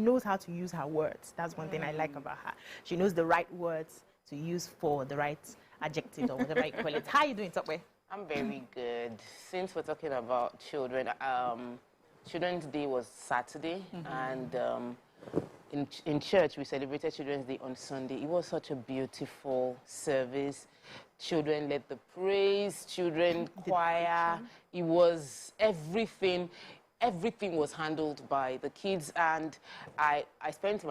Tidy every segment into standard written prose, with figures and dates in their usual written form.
knows how to use her words. That's one thing I like about her. She knows the right words to use for the right adjectives or whatever you call it. How are you doing, Tokwe? I'm very good. Since we're talking about children, Children's Day was Saturday, and in church we celebrated Children's Day on Sunday. It was such a beautiful service. Children led the praise, children choir. It was everything. Everything was handled by the kids, and I spent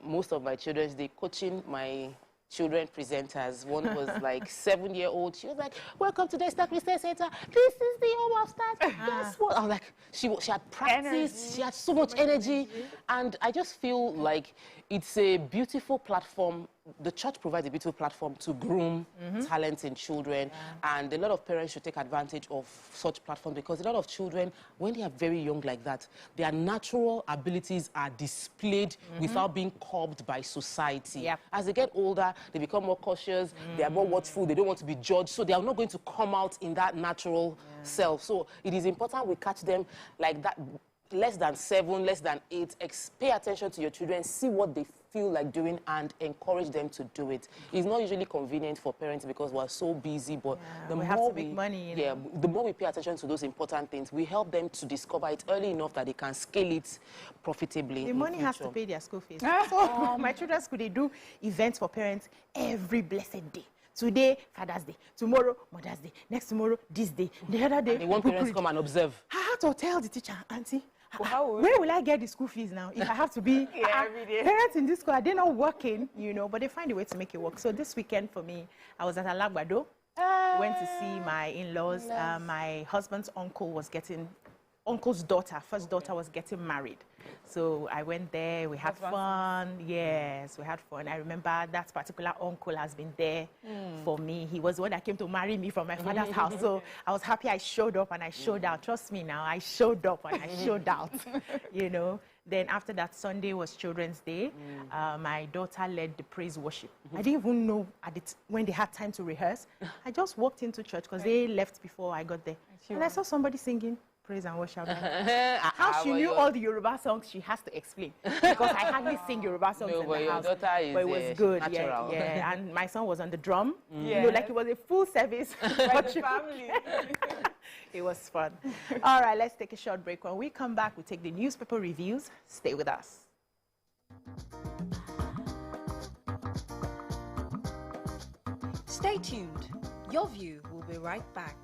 most of my Children's Day coaching my children presenters. One was like 7-year-old. She was like, "Welcome to the Star Christian Center. This is the home of stars." Guess what? I was like, she had practiced. She had so much energy, and I just feel like it's a beautiful platform. The church provides a beautiful platform to groom talents in children, and a lot of parents should take advantage of such platforms, because a lot of children, when they are very young like that, their natural abilities are displayed without being curbed by society. As they get older, they become more cautious, they are more watchful, they don't want to be judged, so they are not going to come out in that natural self. So it is important we catch them like that. Less than 7, less than 8, pay attention to your children, see what they feel like doing, and encourage them to do it. It's not usually convenient for parents because we're so busy, but the we more have to make money, you know? the more we pay attention to those important things, we help them to discover it early enough that they can scale it profitably. The money has to pay their school fees. So my children's school, they do events for parents every blessed day. Today, Father's Day. Tomorrow, Mother's Day. Next tomorrow, this day. The other day, they want parents to come and observe. I had to tell the teacher, "Auntie, where will I get the school fees now if I have to be every day? Parents in this school, are they not working, you know, but they find a way to make it work." So this weekend for me, I was at Alagbado, went to see my in-laws. My husband's uncle's daughter, first daughter, was getting married. So I went there, we had fun. Yes, we had fun. I remember that particular uncle has been there for me. He was the one that came to marry me from my father's house. So I was happy I showed up and I showed out. Trust me now, I showed up and I showed out, you know. Then after that, Sunday was Children's Day. My daughter led the praise worship. I didn't even know when they had time to rehearse. I just walked into church because they left before I got there. And I saw somebody singing praise and worship. How she knew all the Yoruba songs, she has to explain. Because I hardly sing Yoruba songs in the house. But it was good, yeah. And my son was on the drum. You know, like it was a full service. Like the family. It was fun. All right, let's take a short break. When we come back, we take the newspaper reviews. Stay with us. Stay tuned. Your View will be right back.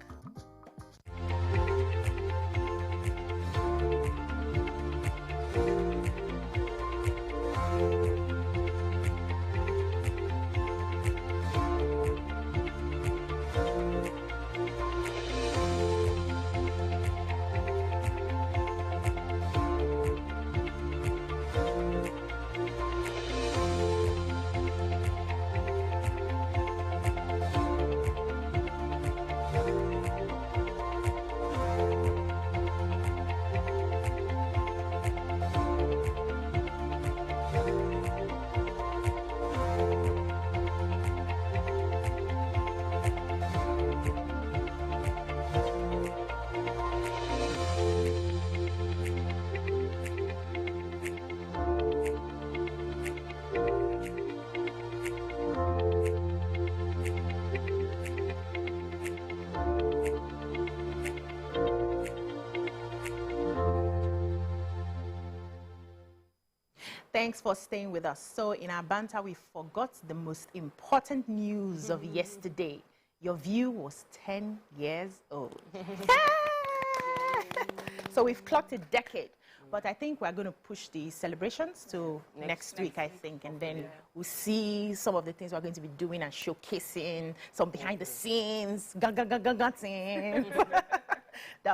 Thanks for staying with us. So in our banter, we forgot the most important news of yesterday. Your View was 10 years old. So we've clocked a decade. But I think we're going to push the celebrations to next week, I think. And then we'll see some of the things we're going to be doing and showcasing, some behind the scenes. That'll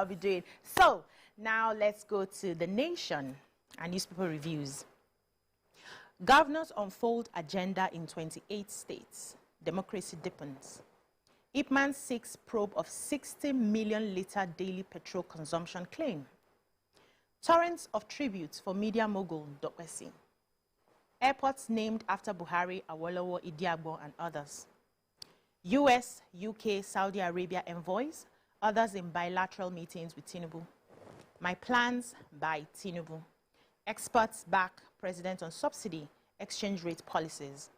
be doing. So now let's go to The Nation and newspaper reviews. Governors unfold agenda in 28 states. Democracy deepens. Ipman seeks probe of 60 million litre daily petrol consumption claim. Torrents of tributes for media mogul Dokwesi. Airports named after Buhari, Awolowo, Idiagbo, and others. US, UK, Saudi Arabia envoys, others in bilateral meetings with Tinubu. My plans by Tinubu. Experts back president on subsidy exchange rate policies.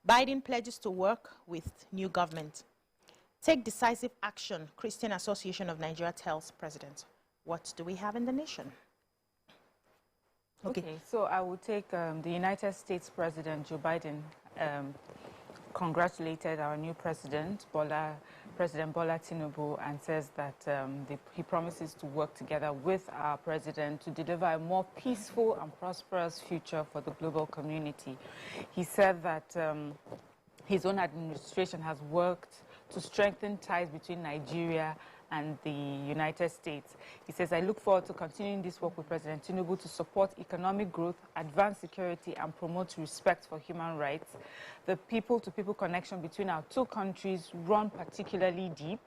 Biden pledges to work with new government. Take decisive action, Christian Association of Nigeria tells president. What do we have in the nation? Okay, so I will take the United States President Joe Biden congratulated our new president, President Bola Tinubu, and says that he promises to work together with our president to deliver a more peaceful and prosperous future for the global community. He said that his own administration has worked to strengthen ties between Nigeria and the United States. He says, I look forward to continuing this work with President Tinubu to support economic growth, advance security, and promote respect for human rights. The people-to-people connection between our two countries run particularly deep.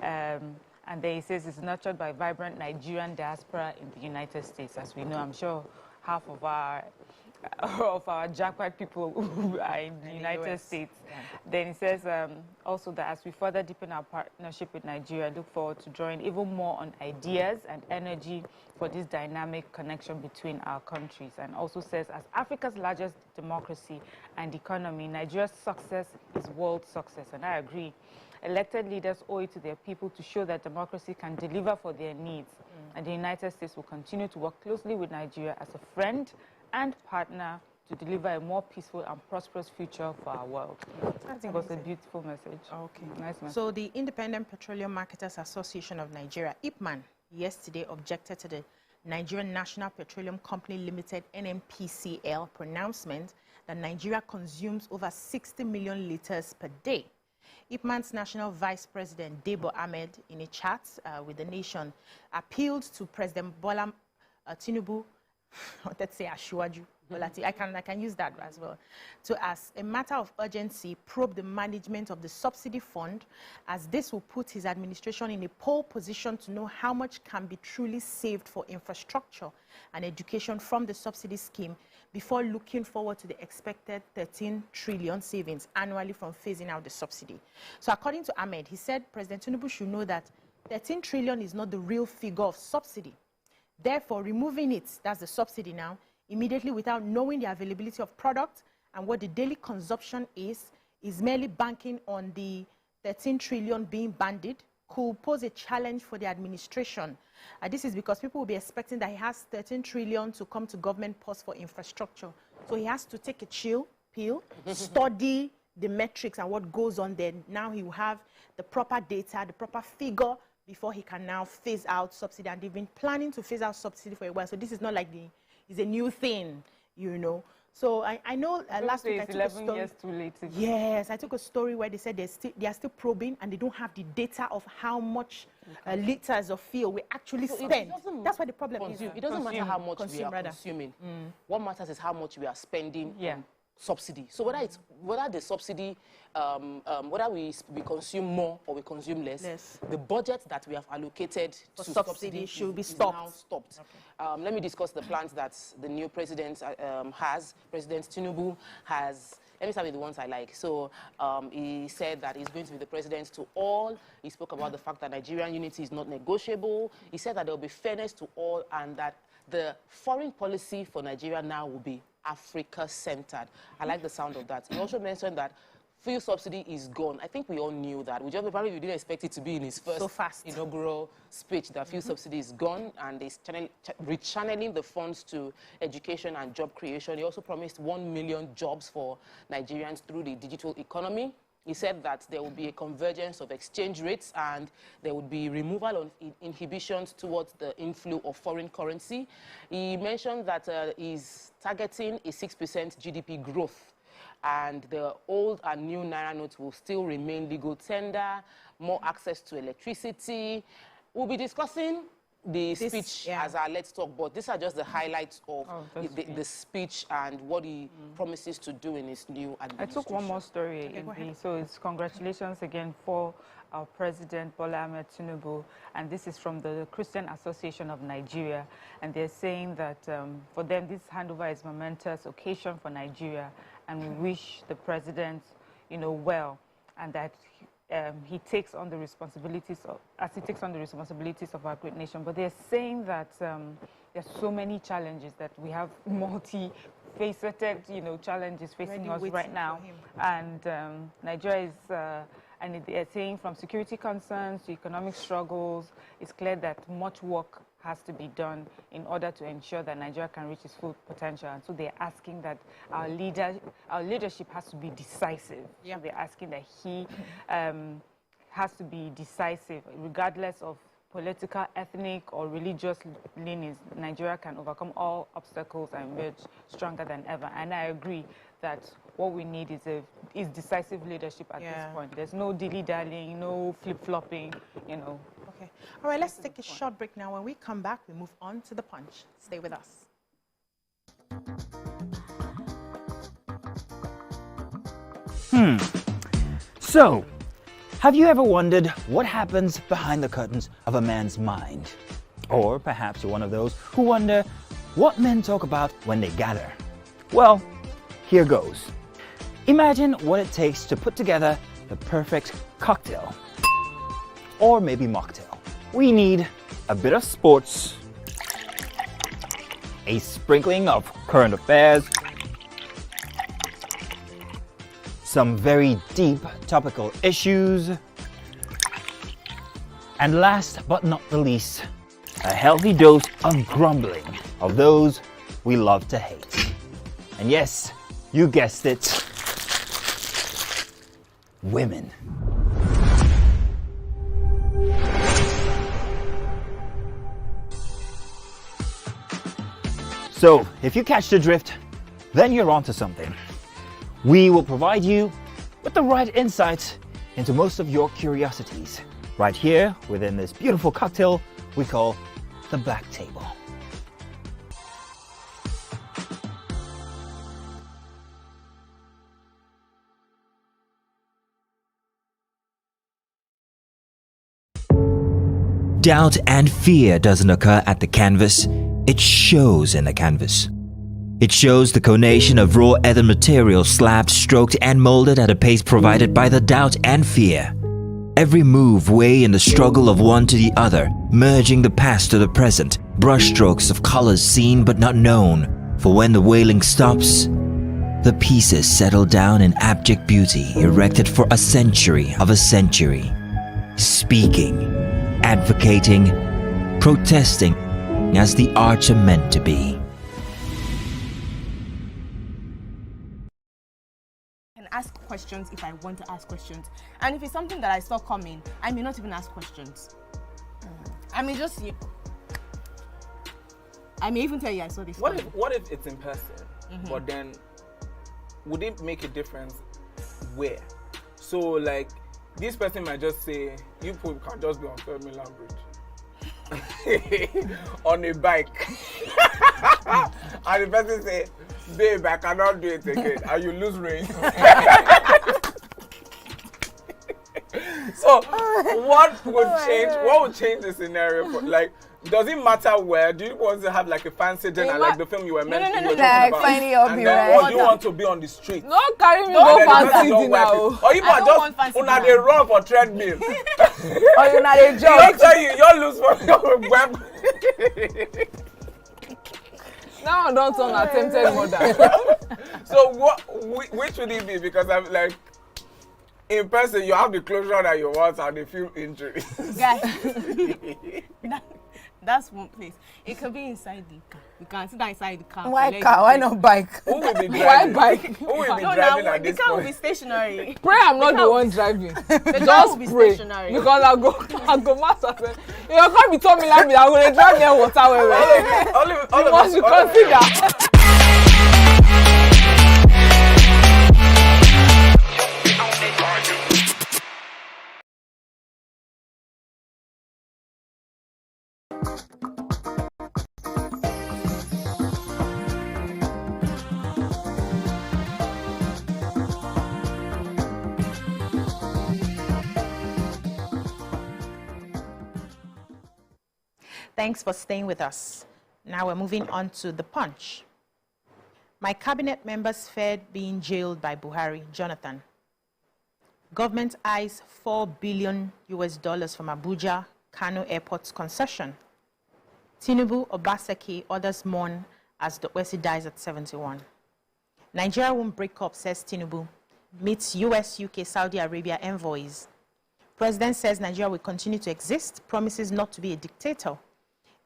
And then he says it's nurtured by vibrant Nigerian diaspora in the United States. As we know, I'm sure half of our jackpot people who are in the United States. Yeah. Then he says also that as we further deepen our partnership with Nigeria, I look forward to drawing even more on ideas and energy for this dynamic connection between our countries. And also says, as Africa's largest democracy and economy, Nigeria's success is world success. And I agree. Elected leaders owe it to their people to show that democracy can deliver for their needs. And the United States will continue to work closely with Nigeria as a friend and partner to deliver a more peaceful and prosperous future for our world. I think it was a beautiful message. Okay. Nice message. So the Independent Petroleum Marketers Association of Nigeria, IPMAN, yesterday objected to the Nigerian National Petroleum Company Limited, NNPCL, pronouncement that Nigeria consumes over 60 million liters per day. IPMAN's National Vice President, Debo Ahmed, in a chat with the nation, appealed to President Bola Tinubu, let's say Ashwaju, I can use that as well, to, as a matter of urgency, probe the management of the subsidy fund, as this will put his administration in a pole position to know how much can be truly saved for infrastructure and education from the subsidy scheme before looking forward to the expected 13 trillion savings annually from phasing out the subsidy. So according to Ahmed, he said President Tinubu should know that 13 trillion is not the real figure of subsidy. Therefore, removing it, that's the subsidy now, immediately without knowing the availability of product and what the daily consumption is merely banking on the 13 trillion being banded, could pose a challenge for the administration. This is because people will be expecting that he has 13 trillion to come to government posts for infrastructure. So he has to take a chill pill, study the metrics and what goes on there. Now he will have the proper data, the proper figure, before he can now phase out subsidy. And they've been planning to phase out subsidy for a while. So this is not like it's a new thing, you know. So I know last week I took a story. 11 years too late. Yes, I took a story where they said they are still probing and they don't have the data of how much liters of fuel we actually spend. That's why the problem is. It doesn't matter how much we are consuming. What matters is how much we are spending on subsidy. So whether the subsidy, whether we consume more or we consume less, the budget that we have allocated for to subsidy should be stopped. Now stopped. Okay. Let me discuss the plans that the new president has. President Tinubu has. Let me start with the ones I like. So he said that he's going to be the president to all. He spoke about the fact that Nigerian unity is not negotiable. He said that there will be fairness to all and that the foreign policy for Nigeria now will be Africa-centered. I like the sound of that. He also mentioned that fuel subsidy is gone. I think we all knew that. We probably didn't expect it to be in his first inaugural speech that fuel subsidy is gone, and he's rechanneling the funds to education and job creation. He also promised 1 million jobs for Nigerians through the digital economy. He said that there will be a convergence of exchange rates and there would be removal of inhibitions towards the inflow of foreign currency. He mentioned that he's targeting a 6% GDP growth, and the old and new Naira notes will still remain legal tender, more access to electricity. We'll be discussing the speech as our Let's Talk, but these are just the highlights of the speech and what he promises to do in his new administration. I took one more story. So it's congratulations again for our President Bola Ahmed Tinubu, and this is from the Christian Association of Nigeria, and they're saying that for them this handover is a momentous occasion for Nigeria, and we wish the president, you know, well, and that he takes on the responsibilities of, as he takes on the responsibilities of our great nation. But they're saying that there's so many challenges that we have multi-faceted, challenges facing us right now. And Nigeria is, and they're saying from security concerns to economic struggles, it's clear that much work has to be done in order to ensure that Nigeria can reach its full potential. And so they're asking that our leadership has to be decisive. Yeah. So they're asking that he has to be decisive, regardless of political, ethnic, or religious leanings. Nigeria can overcome all obstacles and emerge stronger than ever. And I agree that what we need is decisive leadership at this point. There's no dilly-dallying, no flip-flopping, Okay. All right, let's take a short break now. When we come back, we move on to the punch. Stay with us. So, have you ever wondered what happens behind the curtains of a man's mind? Or perhaps you're one of those who wonder what men talk about when they gather. Well, here goes. Imagine what it takes to put together the perfect cocktail. Or maybe mocktail. We need a bit of sports, a sprinkling of current affairs, some very deep topical issues, and last but not the least, a healthy dose of grumbling of those we love to hate. And yes, you guessed it, women. So, if you catch the drift, then you're onto something. We will provide you with the right insights into most of your curiosities, right here within this beautiful cocktail we call the Black Table. Doubt and fear doesn't occur at the canvas, it shows in the canvas. It shows the conation of raw ether material slabbed, stroked and molded at a pace provided by the doubt and fear. Every move way in the struggle of one to the other, merging the past to the present, brushstrokes of colors seen but not known. For when the wailing stops, the pieces settle down in abject beauty erected for a century of a century. Speaking, advocating, protesting as the arts are meant to be. Ask questions if I want to ask questions, and if it's something that I saw coming, I may not even ask questions. I may just I may even tell you I saw this. What if it's in person? But then would it make a difference where? So like this person might just say you people can't just be on Third Mainland Bridge on a bike and the person say, babe, I cannot do it again, and you lose range. So what would change? What would change the scenario? Like, does it matter where? Do you want to have like a fancy dinner, like the film you were meant to be like finding up and then, or do you want to be on the street? Don't carry me go fancy dinner. Or you might just una dey run for treadmill. Or you na dey jog. I'll tell you, you'll lose for your web. Now I don't turn attempted murder. So which would it be? Because I'm like, in person you have the closure that you want and the few injuries. Guys, that's one place. It could be inside the car. You can sit inside the car. Why car? Why not bike? Who will be driving? Why bike? Who will be driving at this point? The car will be stationary. Pray I'm not the one driving. The car will be stationary. Because I go master. You can't be telling me like I'm going to drive near water. You must consider. Thanks for staying with us. Now we're moving on to the punch. My cabinet members feared being jailed by Buhari, Jonathan. Government eyes $4 billion from Abuja Kano Airport's concession. Tinubu Obaseki, others mourn as Dr. dies at 71. Nigeria won't break up, says Tinubu. Meets US, UK, Saudi Arabia envoys. President says Nigeria will continue to exist, promises not to be a dictator.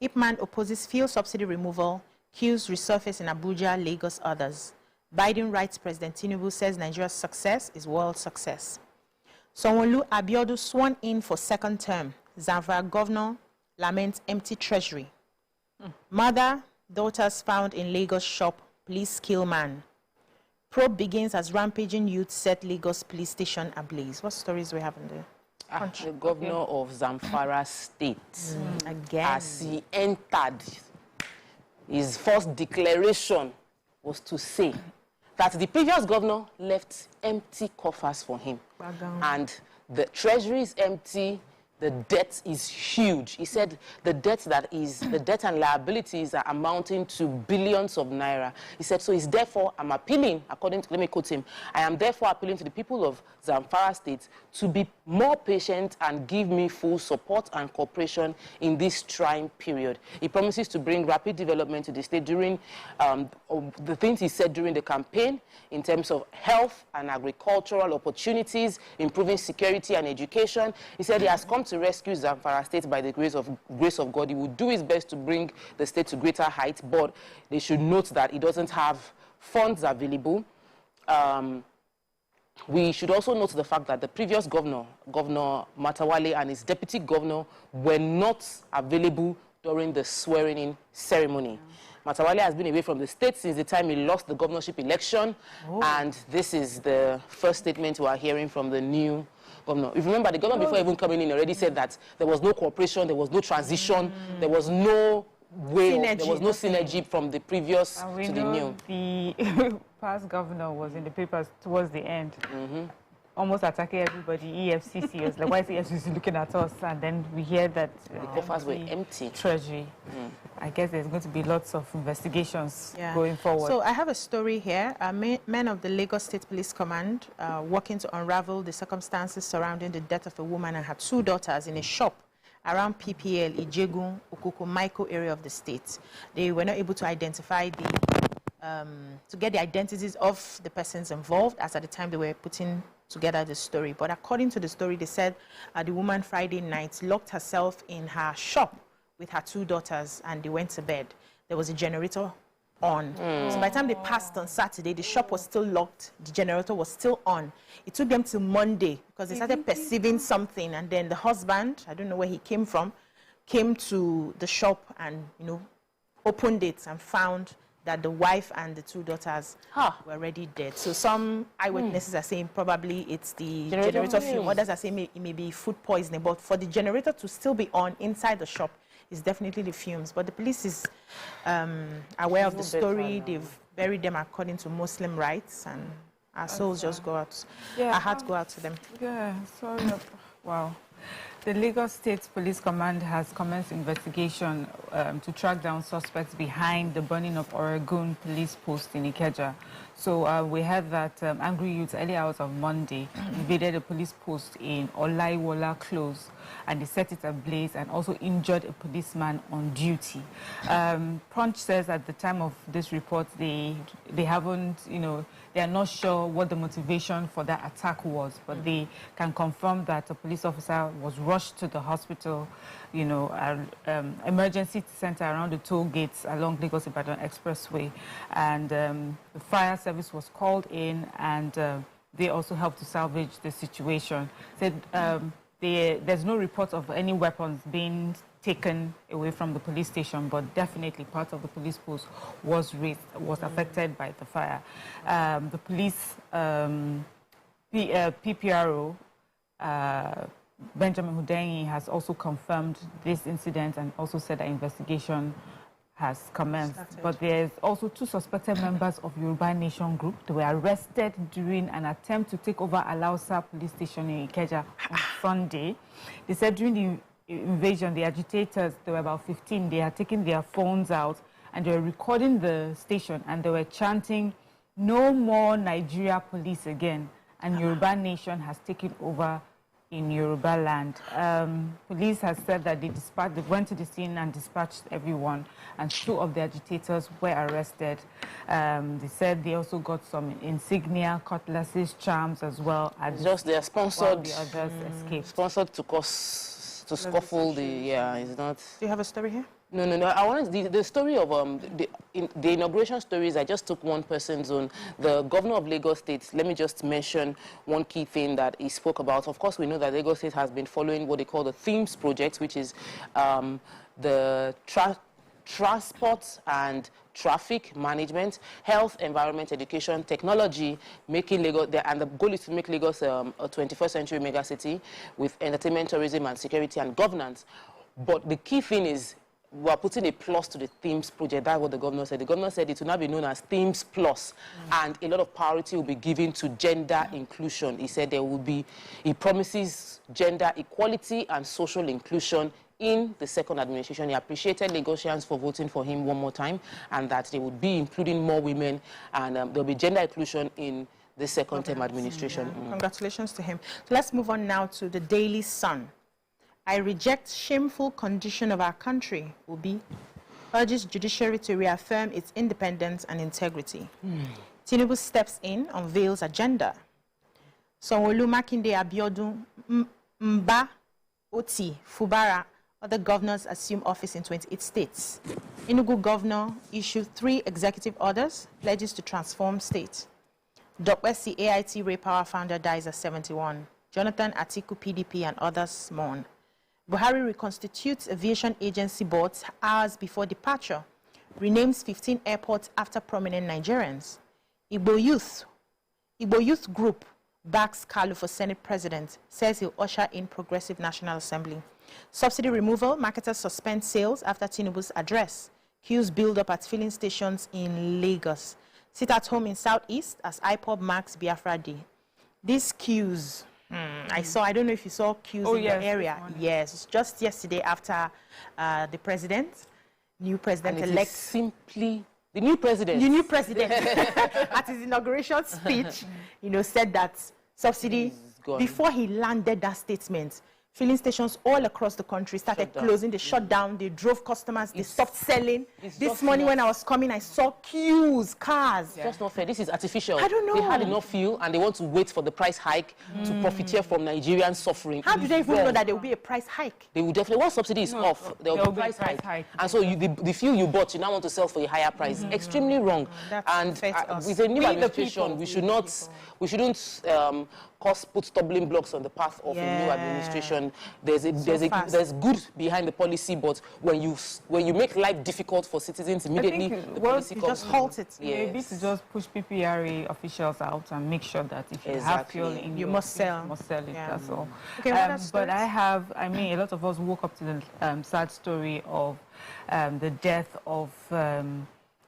Ipman opposes fuel subsidy removal, queues resurface in Abuja, Lagos, others. Biden writes President Tinubu says Nigeria's success is world success. Sanwo-Olu Abiodun sworn in for second term. Zamfara governor laments empty treasury. Mother, daughters found in Lagos shop, police kill man. Probe begins as rampaging youth set Lagos police station ablaze. What stories we have in there? The governor of Zamfara State, Again. as he entered, his first declaration was to say that the previous governor left empty coffers for him. And the treasury is empty, the debt is huge. He said the debt and liabilities are amounting to billions of naira. He said, so he's therefore, I'm appealing, according to, let me quote him, I am therefore appealing to the people of Zamfara State to be more patient and give me full support and cooperation in this trying period. He promises to bring rapid development to the state during the things he said during the campaign in terms of health and agricultural opportunities, improving security and education. He said he has come to rescue Zamfara State by the grace of God. He will do his best to bring the state to greater heights, but they should note that he doesn't have funds available. We should also note the fact that the previous governor, Governor Matawale, and his deputy governor were not available during the swearing-in ceremony. Matawale has been away from the state since the time he lost the governorship election, and this is the first statement we are hearing from the new governor. If you remember, the governor before even coming in already said that there was no cooperation, there was no transition, there was no way, there was no synergy from the previous to the new. The past governor was in the papers towards the end, almost attacking everybody. EFCC was like, why is EFCC looking at us? And then we hear that the coffers were empty. Treasury. I guess there's going to be lots of investigations going forward. So I have a story here. Men of the Lagos State Police Command working to unravel the circumstances surrounding the death of a woman and her two daughters in a shop around PPL, Ijegun, Okoko, Maiko area of the state. They were not able to identify to get the identities of the persons involved, as at the time they were putting together the story. But according to the story, they said the woman Friday night locked herself in her shop with her two daughters and they went to bed. There was a generator on. So by the time they passed on Saturday, the shop was still locked, the generator was still on. It took them till Monday because they started perceiving something, and then the husband, I don't know where he came from, came to the shop and, you know, opened it and found that the wife and the two daughters were already dead. So some eyewitnesses are saying probably it's the generator fume. Others are saying it may be food poisoning. But for the generator to still be on inside the shop is definitely the fumes. But the police is aware of the story. They've buried them according to Muslim rites, and our souls just go out. Our hearts go out to them. Yeah, sorry. Wow. The Lagos State Police Command has commenced investigation to track down suspects behind the burning of Oregon Police Post in Ikeja. So we heard that angry youths early hours of Monday invaded a police post in Olaiwola Close, and they set it ablaze and also injured a policeman on duty. Punch says at the time of this report, they haven't, you know, they are not sure what the motivation for that attack was, but they can confirm that a police officer was rushed to the hospital, you know, emergency center around the toll gates along Lagos-Ibadan Expressway, and the fire service was called in, and they also helped to salvage the situation. Said there's no report of any weapons being taken away from the police station, but definitely part of the police post was affected by the fire. The police PPRO, Benjamin Hudenyi, has also confirmed this incident and also said that investigation has commenced. But there's also two suspected members of Yoruba Nation group. They were arrested during an attempt to take over Alausa police station in Ikeja on Sunday. They said during the invasion, the agitators, there were about 15, they had taken their phones out and they were recording the station, and they were chanting, "No more Nigeria police again," and Yoruba Nation has taken over in Yoruba land. Police has said that they went to the scene and dispatched everyone, and 2 of the agitators were arrested. They said they also got some insignia, cutlasses, charms as well. Just they are sponsored. The others escaped. Sponsored to scuffle the, yeah, it's not. Do you have a story here? No. I wanted the story of the inauguration stories. I just took one person's own. The governor of Lagos State. Let me just mention one key thing that he spoke about. Of course, we know that Lagos State has been following what they call the themes project, which is the transport and traffic management, health, environment, education, technology, making Lagos, and the goal is to make Lagos a 21st century megacity with entertainment, tourism, and security and governance. But the key thing is, we are putting a plus to the themes project. That's what the governor said. The governor said it will now be known as themes plus, and a lot of priority will be given to gender inclusion. He said there will be, he promises gender equality and social inclusion in the second administration. He appreciated Lagosians for voting for him one more time, and that they would be including more women, and there will be gender inclusion in the second term administration. Congratulations to him. So let's move on now to the Daily Sun. I reject shameful condition of our country, Obi urges judiciary to reaffirm its independence and integrity. Tinubu steps in, unveils agenda. Sanwo-Olu, Makinde, Abiodun, Mba, Oti, Fubara, other governors assume office in 28 states. Enugu governor issued 3 executive orders, pledges to transform state. Dokwesi, AIT Ray Power founder, dies at 71. Jonathan Atiku, PDP, and others mourn. Buhari reconstitutes aviation agency boards hours before departure, renames 15 airports after prominent Nigerians. Igbo Youth Group backs Kalu for Senate President, says he'll usher in Progressive National Assembly. Subsidy removal, marketers suspend sales after Tinubu's address. Queues build up at filling stations in Lagos. Sit at home in Southeast as IPOB marks Biafra Day. These queues, I don't know if you saw queues in your area. Yes, just yesterday after the new president-elect. Simply the new president. The new president at his inauguration speech, said that subsidy, before he landed that statement, filling stations all across the country started closing. They shut down. They drove customers. They stopped selling. This morning when I was coming, I saw queues, cars. It's just not fair. This is artificial. I don't know. They had enough fuel and they want to wait for the price hike to profiteer from Nigerian suffering. How do they even know that there will be a price hike? They will definitely, once subsidy is off, there will be a price hike. And so the fuel you bought, you now want to sell for a higher price. Extremely wrong. And with a new administration, we shouldn't put stumbling blocks on the path of a new administration. There's good behind the policy, but when you make life difficult for citizens, immediately the policy comes. Just halt it. Maybe to just push PPRA officials out and make sure that if you have fuel in you must sell. You must sell it. That's all. Okay, but a lot of us woke up to the sad story of the death of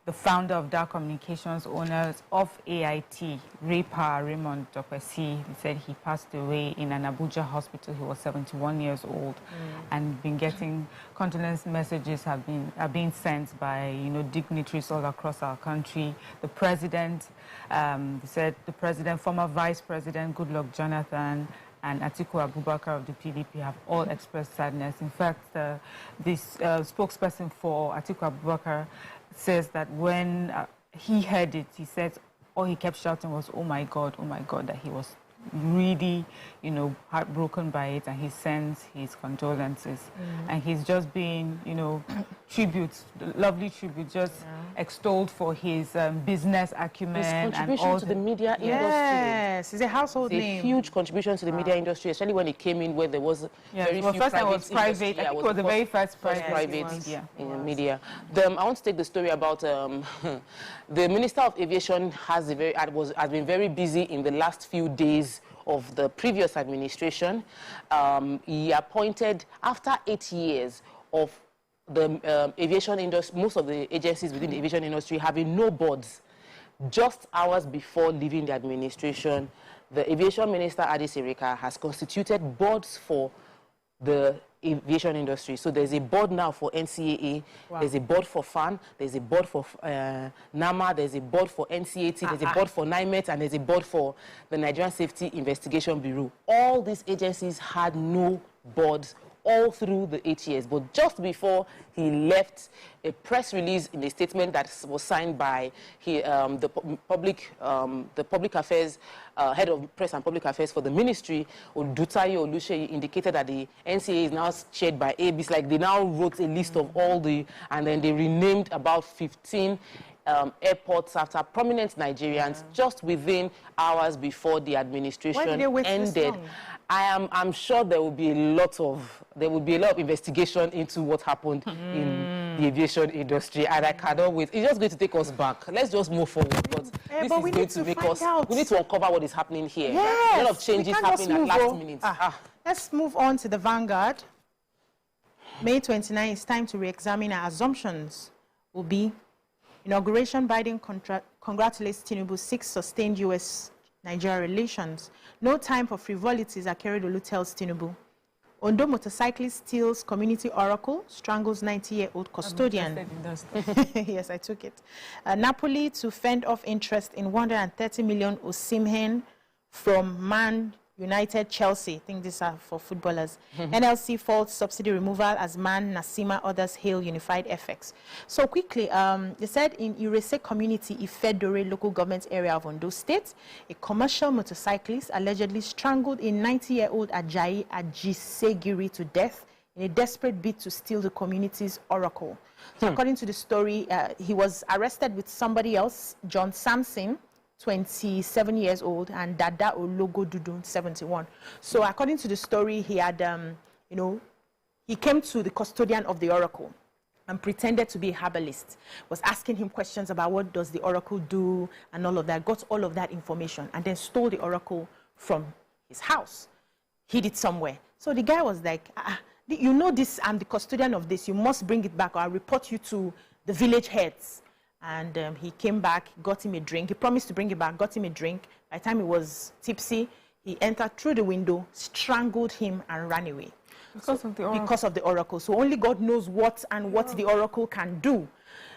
the founder of Dark Communications, owners of AIT, Ray Power, Raymond Dokwesi. He said he passed away in an Abuja hospital. He was 71 years old, and been getting condolence messages are being sent by dignitaries all across our country. The president, said the president, former vice president Goodluck Jonathan, and Atiku Abubakar of the PDP have all expressed sadness. In fact, this spokesperson for Atiku Abubakar says that when he heard it, he said all he kept shouting was, oh my God, that he was really, heartbroken by it, and he sends his condolences. And he's just being, lovely tribute, just extolled for his business acumen. His contribution and to the media industry. Yes, he's a household name. A huge contribution to the media industry, especially when it came in where there was very few first private was private. I think it was the very first private media. I want to take the story about the Minister of Aviation has been very busy in the last few days of the previous administration. He appointed, after 8 years of the aviation industry, most of the agencies within the aviation industry having no boards, just hours before leaving the administration, the aviation minister, Adi Sirika, has constituted boards for the aviation industry. So there's a board now for NCAA, there's a board for FAN, there's a board for NAMA, there's a board for NCAT, there's a board for NIMET, and there's a board for the Nigerian Safety Investigation Bureau. All these agencies had no boards all through the 8 years. But just before he left, a press release in a statement that was signed by the public affairs, head of press and public affairs for the ministry, Odutayo Oluseyi, indicated that the NCA is now chaired by ABs. Like they now wrote a list of all the, and then they renamed about 15 airports after prominent Nigerians just within hours before the administration ended. I'm sure there will be a lot of investigation into what happened in the aviation industry, and I cannot wait. It's just going to take us back. Let's just move forward. But this is going to make us. We need to uncover what is happening here. Yes, a lot of changes happening at last minute. Let's move on to the Vanguard. May 29 is time to re-examine our assumptions. Will be inauguration. Biden congratulates Tinubu 6 sustained U.S.-Nigeria relations. No time for frivolities, Akeredolu tells Tinubu. Ondo motorcyclist steals community oracle, strangles 90-year-old custodian. Yes, I took it. Napoli to fend off interest in 130 million Osimhen from Man United Chelsea. I think these are for footballers. NLC faults subsidy removal as Man, Nasima, others hail unified FX. So quickly, they said in Irese community, Ifedore local government area of Ondo State, a commercial motorcyclist allegedly strangled a 90-year-old Ajayi Ajisegiri to death in a desperate bid to steal the community's oracle. So according to the story, he was arrested with somebody else, John Sampson, 27 years old, and Dada Ologo Dudun, 71. So according to the story, he had, he came to the custodian of the oracle and pretended to be a herbalist, was asking him questions about what does the oracle do and all of that, got all of that information, and then stole the oracle from his house, hid it somewhere. So the guy was like, you know this, I'm the custodian of this, you must bring it back or I'll report you to the village heads. And he came back, got him a drink. He promised to bring it back, got him a drink. By the time he was tipsy, he entered through the window, strangled him, and ran away. Because of the oracle. So only God knows what the oracle can do.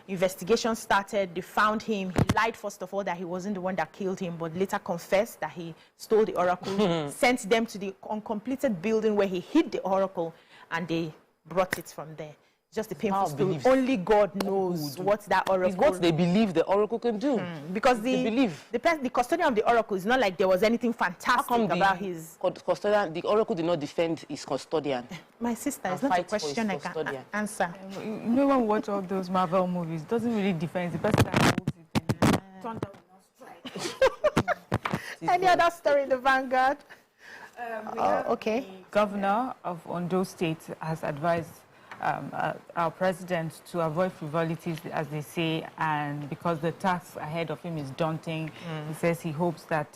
Investigation started. They found him. He lied, first of all, that he wasn't the one that killed him, but later confessed that he stole the oracle, sent them to the uncompleted building where he hid the oracle, and they brought it from there. Just a painful story. Only God knows what that oracle. It's what they believe the oracle can do. Because the custodian of the oracle is not like there was anything fantastic about his custodian. The oracle did not defend his custodian. My sister, it's not a question I can answer. You know, when we watch all those Marvel movies, it doesn't really defend the person that holds it. Any other story in the Vanguard? Okay. Governor of Ondo State has advised our president to avoid frivolities, as they say, and because the task ahead of him is daunting, he says he hopes that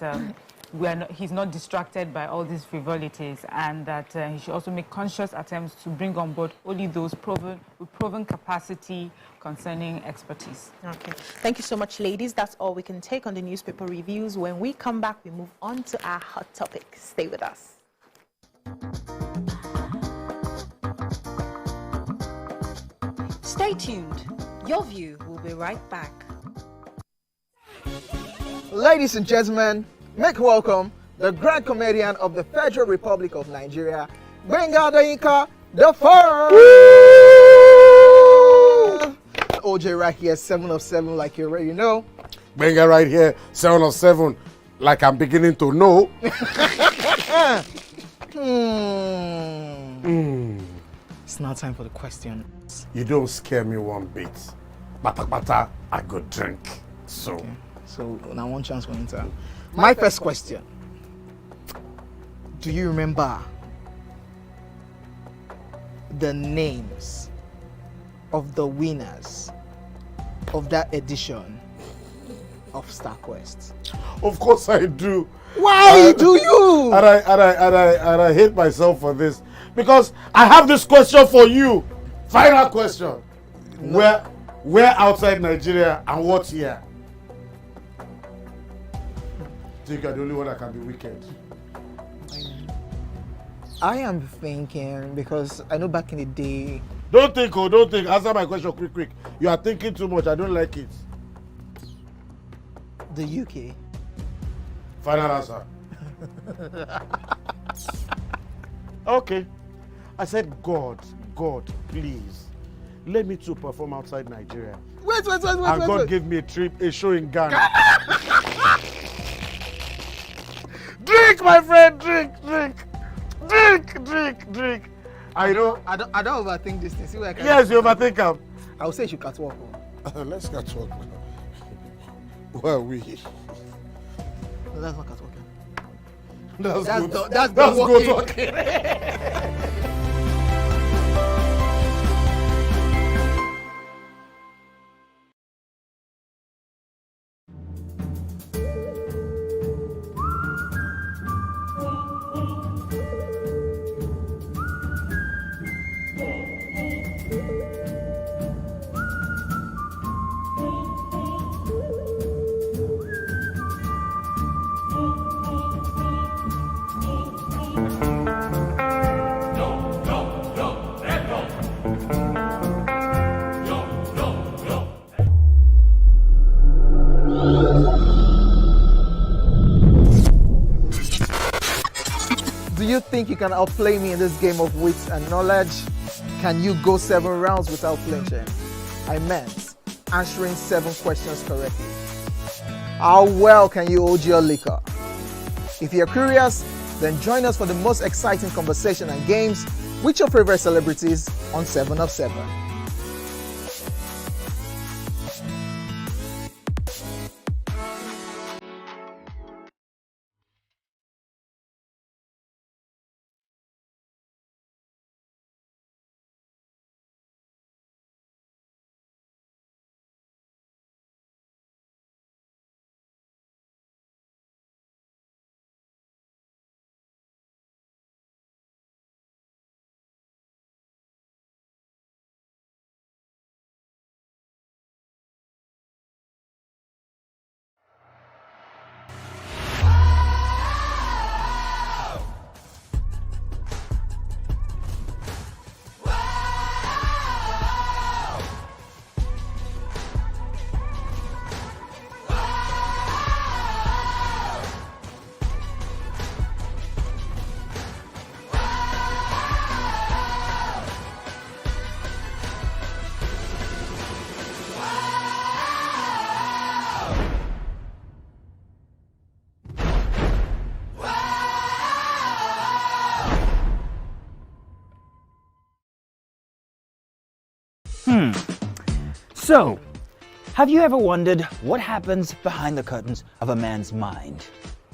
he's not distracted by all these frivolities, and that he should also make conscious attempts to bring on board only those with proven capacity concerning expertise. Okay. Thank you so much, ladies. That's all we can take on the newspaper reviews. When we come back, we move on to our hot topic. Stay with us. Stay tuned. Your View will be right back. Ladies and gentlemen, make welcome the grand comedian of the Federal Republic of Nigeria, Gbenga Adeyinka the First. OJ right here, 7 of 7, like you already know. Gbenga right here, 7 of 7, like I'm beginning to know. It's now time for the question. You don't scare me one bit. Bata, I go drink. So. Okay. So now one chance for enter. My first question. Do you remember the names of the winners of that edition of StarQuest? Of course I do. Why do you? And I hate myself for this. Because I have this question for you. Final question. No. Where outside Nigeria and what year? I think you're the only one that can be wicked. I am thinking, because I know back in the day. Don't think, oh, don't think. Answer my question quick. You are thinking too much. I don't like it. The UK. Final answer. Okay. I said, God, please, let me to perform outside Nigeria. Wait. And God gave me a show in Ghana. Drink, my friend, drink. I don't overthink this thing. See where I can. Yes, you overthink them. I would say you should catwalk. Let's catwalk now. Where are we? No, that's not catwalking. That's good talking. Do you think you can outplay me in this game of wits and knowledge? Can you go 7 rounds without flinching? I meant answering 7 questions correctly. How well can you hold your liquor? If you're curious, then join us for the most exciting conversation and games with your favorite celebrities on 7 of 7. So, have you ever wondered what happens behind the curtains of a man's mind?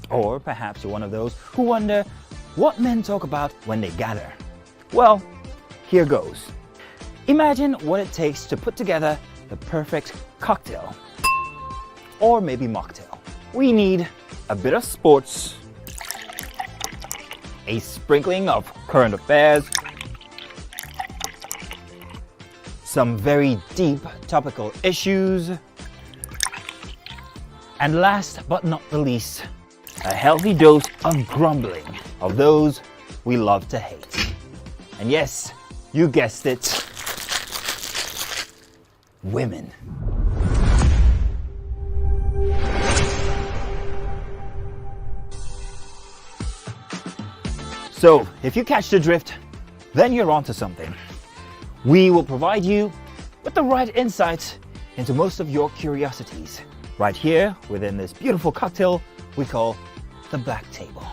Or perhaps you're one of those who wonder what men talk about when they gather. Well, here goes. Imagine what it takes to put together the perfect cocktail. Or maybe mocktail. We need a bit of sports, a sprinkling of current affairs, some very deep topical issues, and last but not the least, a healthy dose of grumbling of those we love to hate. And yes, you guessed it, women. So, if you catch the drift, then you're onto something. We will provide you with the right insights into most of your curiosities right here within this beautiful cocktail we call the Black Table.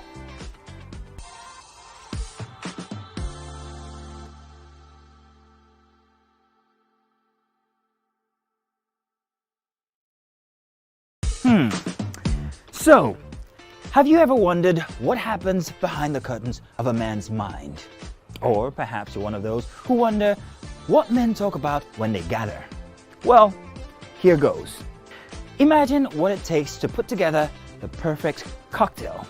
So, have you ever wondered what happens behind the curtains of a man's mind? Or perhaps you're one of those who wonder what men talk about when they gather. Well, here goes. Imagine what it takes to put together the perfect cocktail.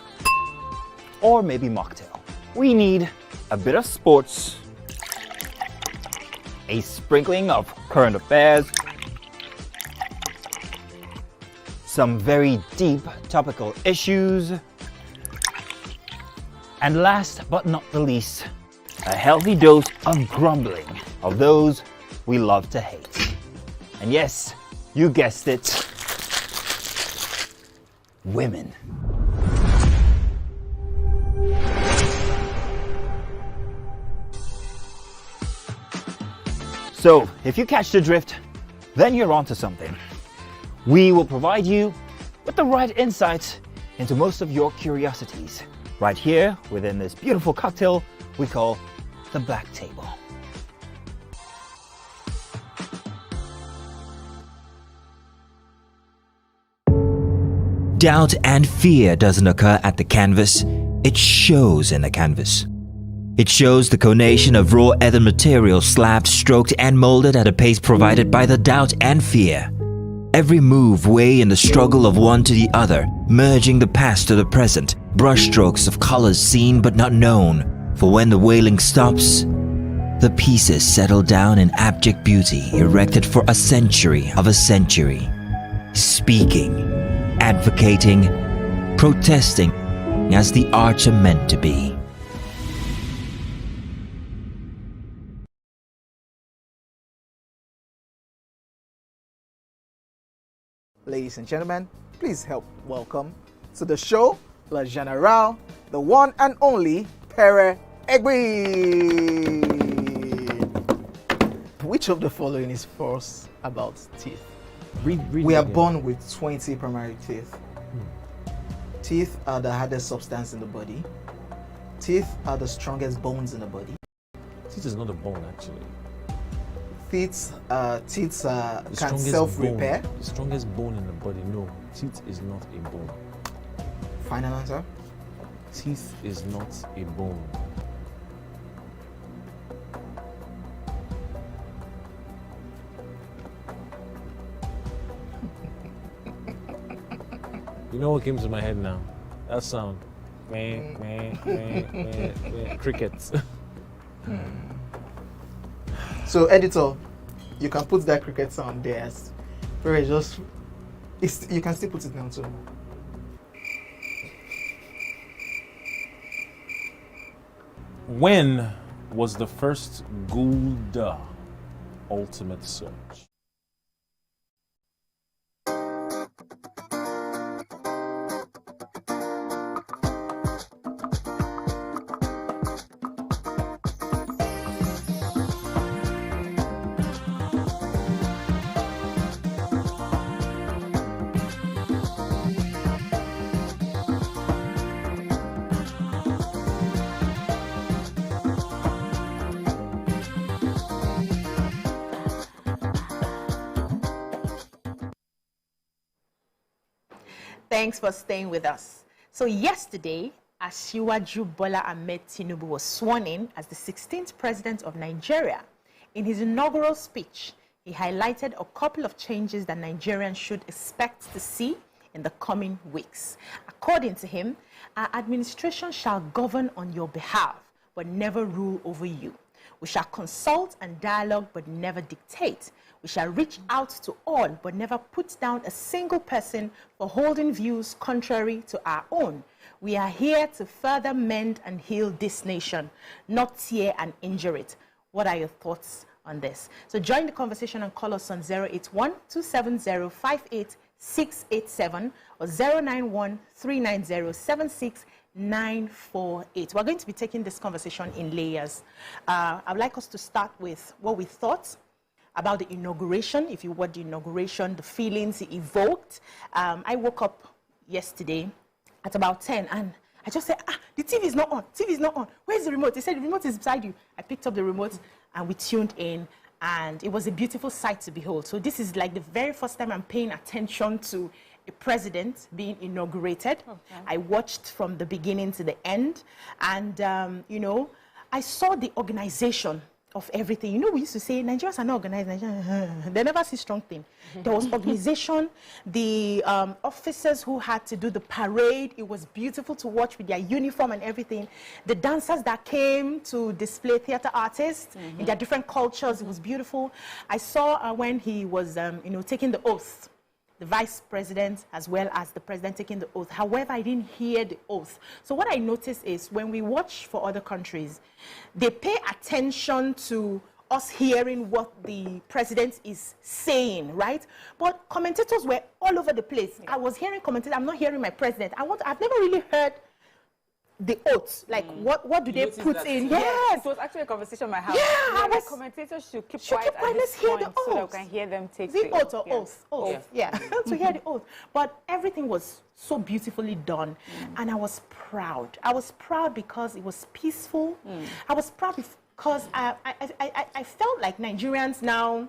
Or maybe mocktail. We need a bit of sports, a sprinkling of current affairs, some very deep topical issues, And last but not the least, a healthy dose of grumbling of those we love to hate. And yes, you guessed it, women. So, if you catch the drift, then you're onto something. We will provide you with the right insights into most of your curiosities, right here within this beautiful cocktail we call the Black Table. Doubt and fear doesn't occur at the canvas, it shows in the canvas. It shows the conation of raw earthen material slabbed, stroked and molded at a pace provided by the doubt and fear. Every move way in the struggle of one to the other, merging the past to the present, brushstrokes of colors seen but not known. For when the wailing stops, the pieces settle down in abject beauty erected for a century of a century. Speaking, advocating, protesting as the arts are meant to be. Ladies and gentlemen, please help welcome to the show, La General, the one and only Pere Egbe. Which of the following is false about teeth? We are born with 20 primary teeth. Teeth are the hardest substance in the body. Teeth are the strongest bones in the body. Teeth is not a bone, actually. Teeth can self-repair. The strongest bone in the body, no. Teeth is not a bone. Final answer? Teeth is not a bone. You know what came to my head now? That sound. Crickets. So, editor, you can put that cricket sound there. You can still put it down too. When was the first Gulda ultimate search? Thanks for staying with us. So yesterday, Asiwaju Bola Ahmed Tinubu was sworn in as the 16th president of Nigeria. In his inaugural speech, he highlighted a couple of changes that Nigerians should expect to see in the coming weeks. According to him, our administration shall govern on your behalf, but never rule over you. We shall consult and dialogue, but never dictate. We shall reach out to all, but never put down a single person for holding views contrary to our own. We are here to further mend and heal this nation, not tear and injure it. What are your thoughts on this? So join the conversation and call us on 081-270-58687 or 091-390-76948. We're going to be taking this conversation in layers. I'd like us to start with what we thought about the inauguration, if you watched the inauguration, the feelings it evoked. I woke up yesterday at about 10 and I just said, the TV is not on, TV is not on. Where's the remote? They said the remote is beside you. I picked up the remote and we tuned in and it was a beautiful sight to behold. So this is like the very first time I'm paying attention to a president being inaugurated. Okay. I watched from the beginning to the end and, you know, I saw the organization of everything. You know, we used to say Nigerians are not organized. They never see strong thing. There was organization, the officers who had to do the parade. It was beautiful to watch with their uniform and everything. The dancers that came to display theater artists in their different cultures. It was beautiful. I saw when he was, you know, taking the oath, the vice president as well as the president taking the oath. However, I didn't hear the oath. So what I noticed is when we watch for other countries, they pay attention to us hearing what the president is saying, right? But commentators were all over the place. I was hearing commentators. I'm not hearing my president. I've never really heard the oaths, like what do they put in? Yes, it was actually a conversation in my house. Yeah, the commentators should keep quiet at this hear point the so that oaths. we can hear them take the oath or oath. oath. Yeah, to hear the oath. But everything was so beautifully done, and I was proud. I was proud because it was peaceful. I was proud because I felt like Nigerians now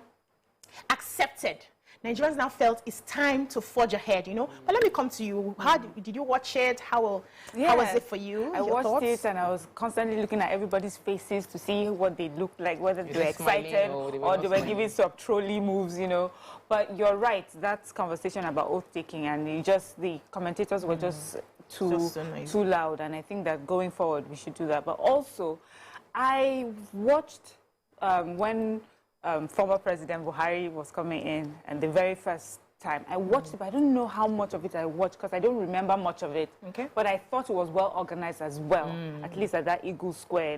accepted. Nigerians now felt it's time to forge ahead, you know. But let me come to you. How did you watch it? How was it for you? I watched it and I was constantly looking at everybody's faces to see what they looked like, whether they were excited or they were giving some trolley moves, you know. But you're right, that's conversation about oath-taking, and the commentators were just too loud. And I think that going forward we should do that. But also, I watched when former President Buhari was coming in, and the very first time I watched it, but I don't know how much of it I watched because I don't remember much of it. Okay. But I thought it was well organized as well, at least at that Eagle Square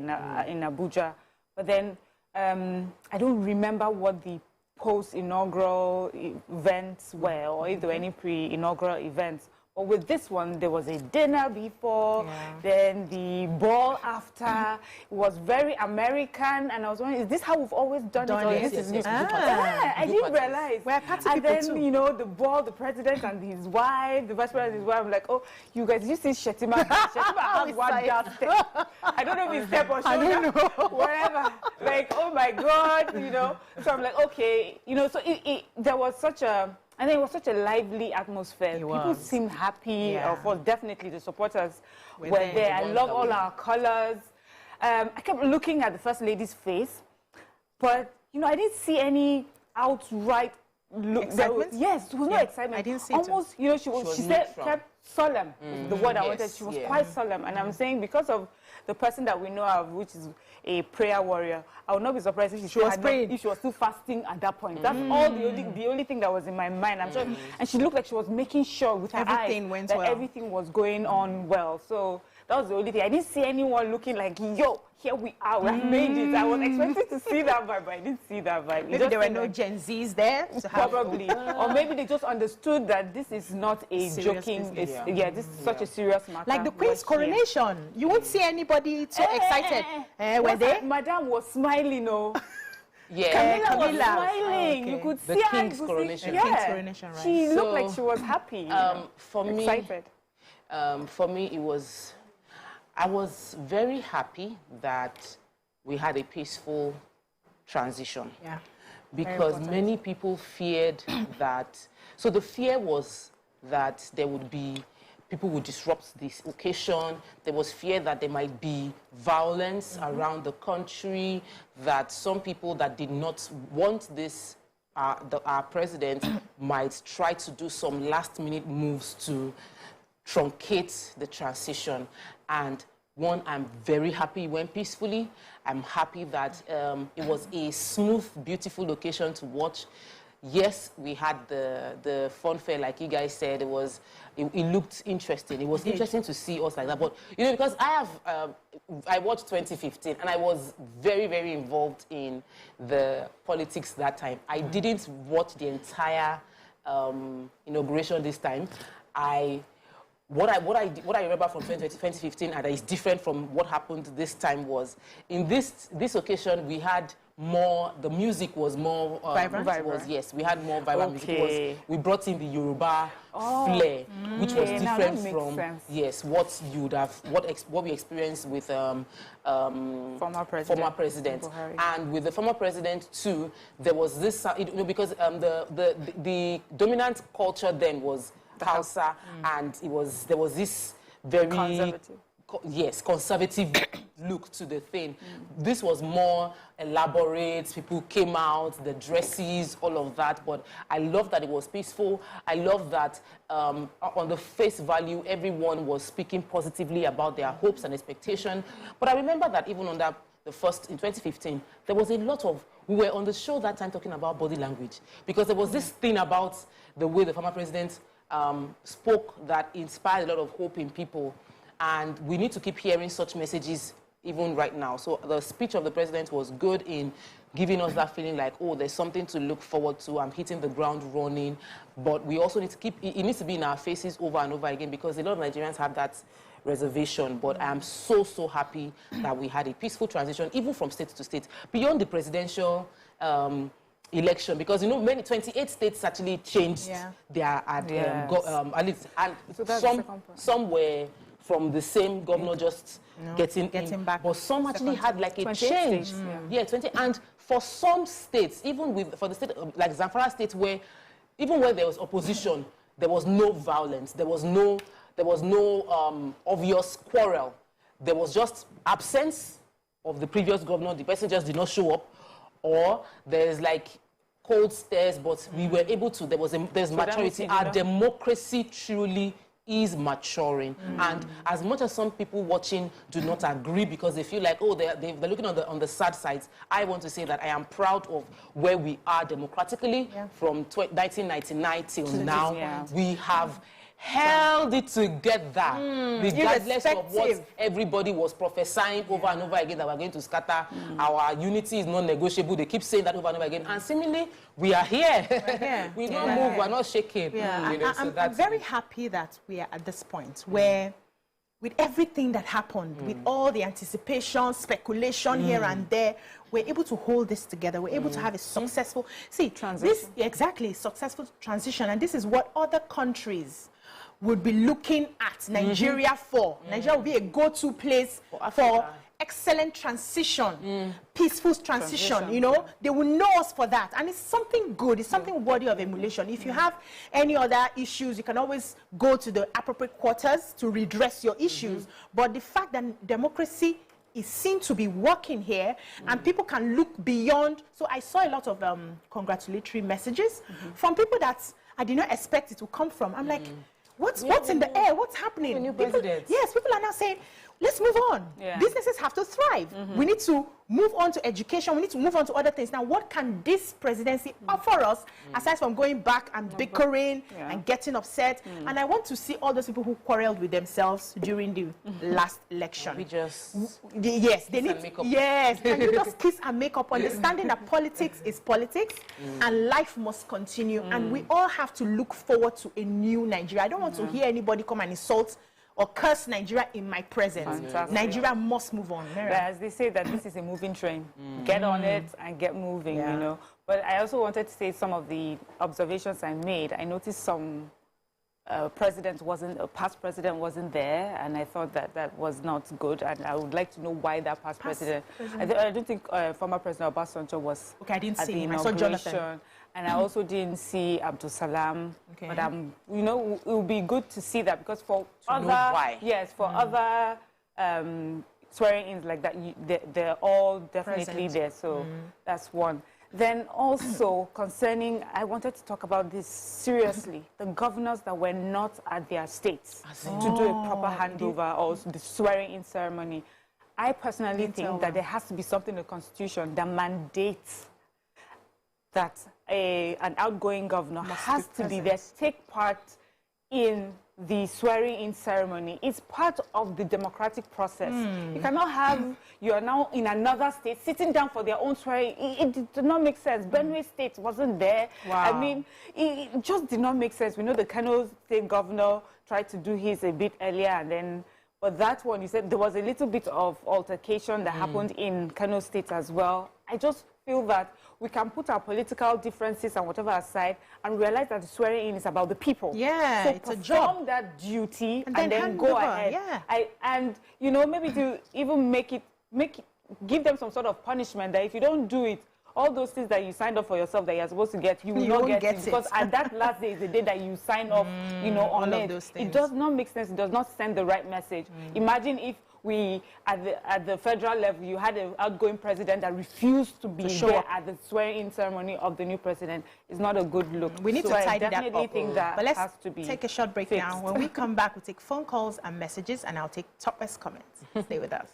in Abuja. But then I don't remember what the post-inaugural events were, or if there were any pre-inaugural events. But with this one, there was a dinner before, then the ball after. It was very American, and I was wondering, is this how we've always done it? Yes. I didn't realize. We're party and people then, too. you know, the ball, the president and his wife, the vice president and his wife, I'm like, oh, you guys, you see Shetima? Shetima has one down step. I don't know if it's step or shoulder. I don't know. Wherever. Like, oh my God, you know. So I'm like, okay. You know, so there was such a... I think it was such a lively atmosphere. People seemed happy. Of course, definitely the supporters were there. I love all our colors. I kept looking at the First Lady's face, but, you know, I didn't see any outright excitement? Yes, there was no excitement. I didn't see almost, it. You know, she said, kept solemn, is the word I wanted. She was quite solemn. And I'm saying because of the person that we know of, which is a prayer warrior, I would not be surprised if she was praying. If she was still fasting at that point. That's all the only thing that was in my mind. I'm sure, and she looked like she was making sure with her eyes that everything was going on well. So that was the only thing. I didn't see anyone looking like, yo, here we are, we have made it. I was expecting to see that vibe, but I didn't see that vibe. Maybe there were no Gen Zs there. Probably. Or maybe they just understood that this is not a joking, this is such a serious matter. Like the Queen's coronation. You won't see anybody too excited. Were they? Madame was smiling, oh. Yeah, Camilla was smiling. You could see her. King's coronation. Yeah. King's coronation, right? She looked like she was happy. Excited. For me, I was very happy that we had a peaceful transition. Yeah. Because many people feared that. So the fear was that there would be people would disrupt this occasion. There was fear that there might be violence around the country, that some people that did not want this, our president, might try to do some last-minute moves to truncate the transition. And one, I'm very happy it went peacefully. I'm happy that it was a smooth, beautiful occasion to watch. Yes, we had the fun fair, like you guys said. It looked interesting. It was interesting to see us like that. But, you know, because I watched 2015, and I was very, very involved in the politics that time. I didn't watch the entire inauguration this time. What I remember from 2015 and that is different from what happened this time was, in this occasion we had more, the music was more vibrant. Yes, we had more vibrant music. We brought in the Yoruba flair, which was different from what you would have what we experienced with former president. And with the former president too, there was this because the dominant culture then was Hausa, and there was this very conservative look to the thing. This was more elaborate. People came out, the dresses, all of that. But I love that it was peaceful. I love that on the face value, everyone was speaking positively about their hopes and expectations. But I remember that even on in 2015, there was a lot of We were on the show that time talking about body language because there was this thing about the way the former president spoke that inspired a lot of hope in people. And we need to keep hearing such messages even right now. So the speech of the president was good in giving us that feeling like, oh, there's something to look forward to. I'm hitting the ground running. But we also need to keep, it needs to be in our faces over and over again because a lot of Nigerians have that reservation. But I am so, so happy that we had a peaceful transition, even from state to state, beyond the presidential election, because, you know, 28 states actually changed their, at least, and so some were from the same governor just getting back. But some actually had like a change. 20. And for some states, even for the state like Zamfara State, where even where there was opposition, there was no violence, there was no obvious quarrel. There was just absence of the previous governor. The person just did not show up, or there's like cold stares. But we were able to. There's maturity. Our democracy truly is maturing, and as much as some people watching do not agree because they feel like, oh, they're looking on the sad sides, I want to say that I am proud of where we are democratically from 1999 till now. We have held it together, regardless of what everybody was prophesying over and over again, that we're going to scatter. Our unity is non-negotiable. They keep saying that over and over again. And seemingly, we are here. We don't move. We're not shaking. You know, I'm very happy that we are at this point where, with everything that happened, with all the anticipation, speculation here and there, we're able to hold this together. We're able to have a successful, successful transition. And this is what other countries would be looking at Nigeria for. Nigeria will be a go-to place for excellent transition, peaceful transition, you know. They will know us for that. And it's something good. It's something worthy of emulation. If you have any other issues, you can always go to the appropriate quarters to redress your issues. But the fact that democracy is seen to be working here, and people can look beyond. So I saw a lot of congratulatory messages from people that I did not expect it to come from. I'm like, what's in the air? What's happening? People are now saying, let's move on. Businesses have to thrive. We need to move on to education. We need to move on to other things. Now, what can this presidency offer us, aside from going back and bickering and getting upset? And I want to see all those people who quarreled with themselves during the last election. We just they need can you just kiss and make up, understanding that politics is politics and life must continue, and we all have to look forward to a new Nigeria. I don't want to hear anybody come and insult or curse Nigeria in my presence. Nigeria must move on. But as they say that this is a moving train. Get on it and get moving, you know. But I also wanted to say some of the observations I made. I noticed some past president wasn't there, and I thought that that was not good, and I would like to know why that past president. I don't think former President Obasanjo was I didn't at see the him. I saw Jonathan. And I also didn't see Abdul Salam. But you know, it would be good to see that, because for other swearing-ins like that, they're all definitely there. So that's one. Then also concerning, I wanted to talk about this seriously, the governors that were not at their states to do a proper handover or the swearing-in ceremony. I personally think that there has to be something in the Constitution that mandates that an outgoing governor has to be there, take part in the swearing-in ceremony. It's part of the democratic process. You cannot have, you are now in another state sitting down for their own swearing. It did not make sense. Benue State wasn't there. I mean, it just did not make sense. We know the Kano State governor tried to do his a bit earlier, and then, but that one, you said there was a little bit of altercation that happened in Kano State as well. I just feel that we can put our political differences and whatever aside and realize that the swearing-in is about the people. So it's a job. That duty and then go ahead. And, you know, maybe to even give them some sort of punishment that if you don't do it, all those things that you signed up for yourself that you're supposed to get, you will not get it. Because at that last day is the day that you sign off, you know, on it. It does not make sense. It does not send the right message. Imagine if we, at the federal level, you had an outgoing president that refused to be there at the swearing-in ceremony of the new president. It's not a good look. We need to tidy that up. Think that but let's has to be take a short break now. When we come back, we'll take phone calls and messages, and I'll take top-best comments. Stay with us.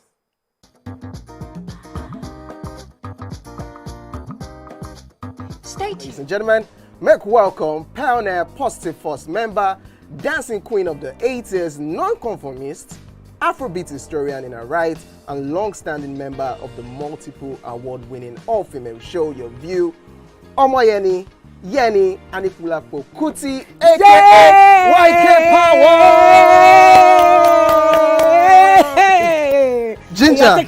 Ladies and gentlemen, make welcome pioneer Positive Force member, dancing queen of the 80s, non-conformist, Afrobeat historian in her right, and long-standing member of the multiple award-winning all-female show Your View, Omoyeni, Yeni, Anikulapo Kuti, aka YK Power! Ginger,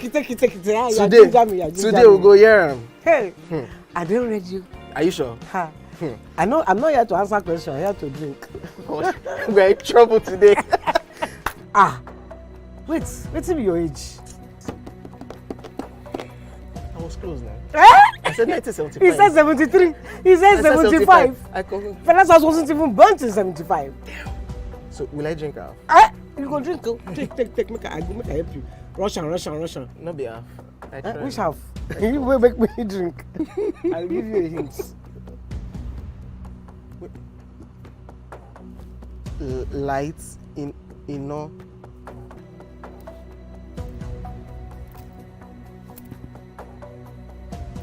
today we'll go here. Hey, I don't read you. Are you sure? Ha. I'm not here to answer questions, I'm here to drink. We're in trouble today. Wait till your age. I was close now. I said 1975. He said 73. He said 75. Fellas wasn't even born till 75. So will I drink half? You go drink. Take. Make I help you. Russian. No be half. Which half? You will make me drink. I'll give you a hint. Lights in no.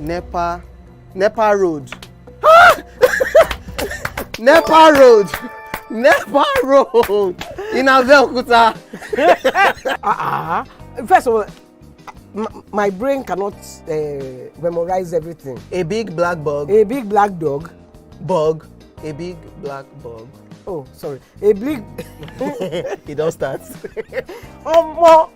Nepa Road. Nepa Road in Abeokuta. First of all, my brain cannot memorize everything. A big black bug. A big black dog. Bug. A big black bug. Oh, sorry. A big. It don't start. Ọmọ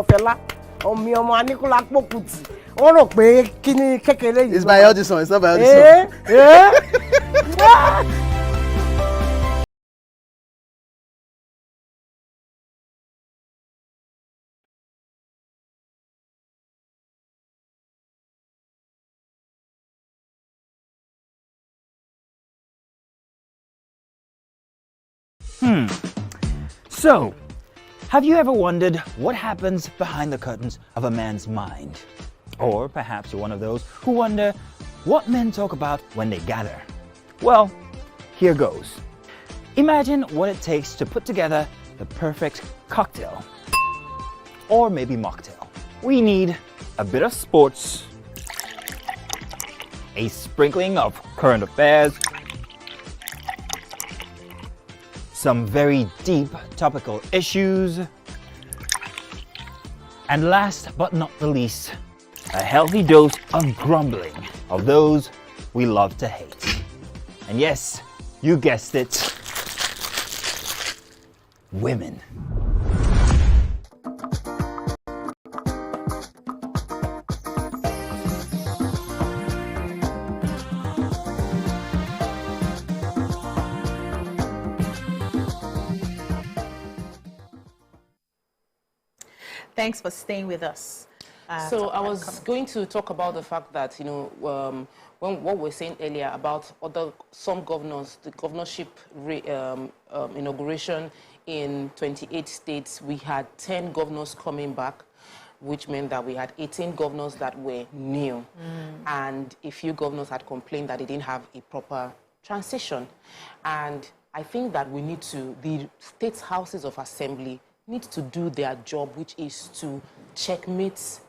fella. Ọmọ Anikulapo Kuti. Wọ́n rò pé kí ni kékeré yìí. It's by Audison. It's not by Audison. So, have you ever wondered what happens behind the curtains of a man's mind? Or perhaps you're one of those who wonder what men talk about when they gather. Well, here goes. Imagine what it takes to put together the perfect cocktail. Or maybe mocktail. We need a bit of sports, a sprinkling of current affairs, some very deep topical issues, and last but not the least, a healthy dose of grumbling of those we love to hate. And yes, you guessed it, women. Thanks for staying with us. So I was going to talk about the fact that, when what we were saying earlier about some governors, the governorship inauguration in 28 states, we had 10 governors coming back, which meant that we had 18 governors that were new. And a few governors had complained that they didn't have a proper transition. And I think that the state houses of assembly need to do their job, which is to checkmate,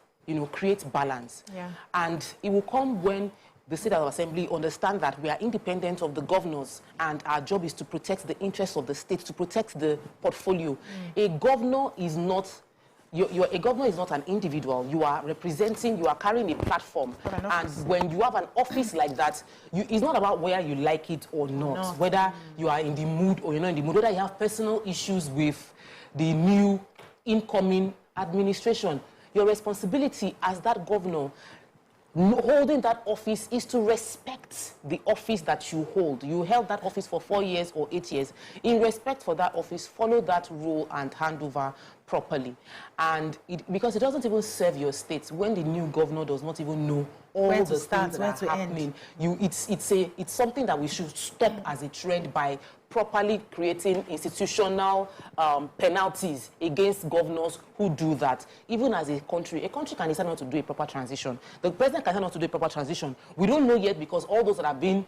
create balance. Yeah. And it will come when the State House of Assembly understand that we are independent of the governors and our job is to protect the interests of the state, to protect the portfolio. A governor is not, a governor is not an individual. You are representing, you are carrying a platform. And when you have an office like that, it's not about whether you like it or not, whether you are in the mood or you're not in the mood, whether you have personal issues with the new incoming administration. Your responsibility as that governor holding that office is to respect the office that you hold. You held that office for 4 years or 8 years. In respect for that office, follow that rule and hand over properly. And because it doesn't even serve your state when the new governor does not even know all the things that are happening. It's something that we should stop as a trend by properly creating institutional penalties against governors who do that. Even as a country can decide not to do a proper transition. The president can decide not to do a proper transition. We don't know yet because all those that have been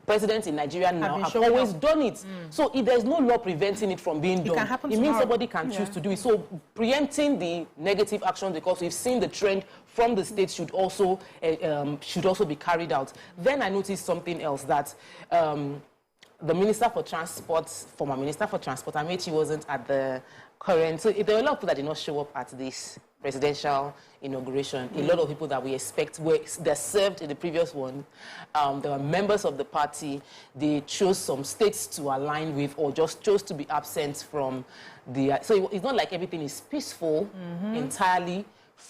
presidents in Nigeria now have showing always up. done it. So if there's no law preventing it from being done, can happen it means tomorrow. somebody can choose to do it. So preempting the negative actions, because we've seen the trend from the states, should also be carried out. Then I noticed something else, that the Minister for Transport, former Minister for Transport, Amechi, wasn't at the current. So there were a lot of people that did not show up at this presidential inauguration. A lot of people that we expect they served in the previous one. There were members of the party. They chose some states to align with, or just chose to be absent from the. So it's not like everything is peaceful entirely.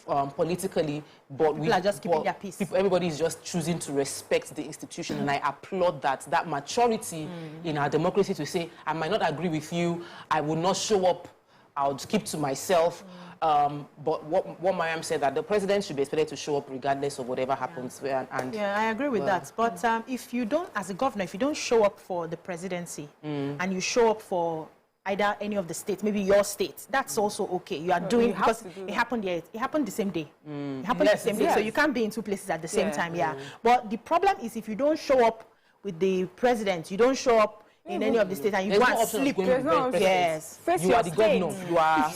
Politically, but people are just keeping their peace. Everybody is just choosing to respect the institution, and I applaud that maturity in our democracy to say, I might not agree with you, I will not show up, I'll keep to myself. But what Mariam said, that the president should be expected to show up regardless of whatever happens. And I agree with that. But if you don't, as a governor, if you don't show up for the presidency and you show up for either any of the states, maybe your state, that's also okay. You are doing, because it happened here. It happened the same day. It happened the same day. So you can't be in two places at the same time. But the problem is, if you don't show up with the president, you don't show up in any of the states, and you go and sleep. Yes, you are the governor. You are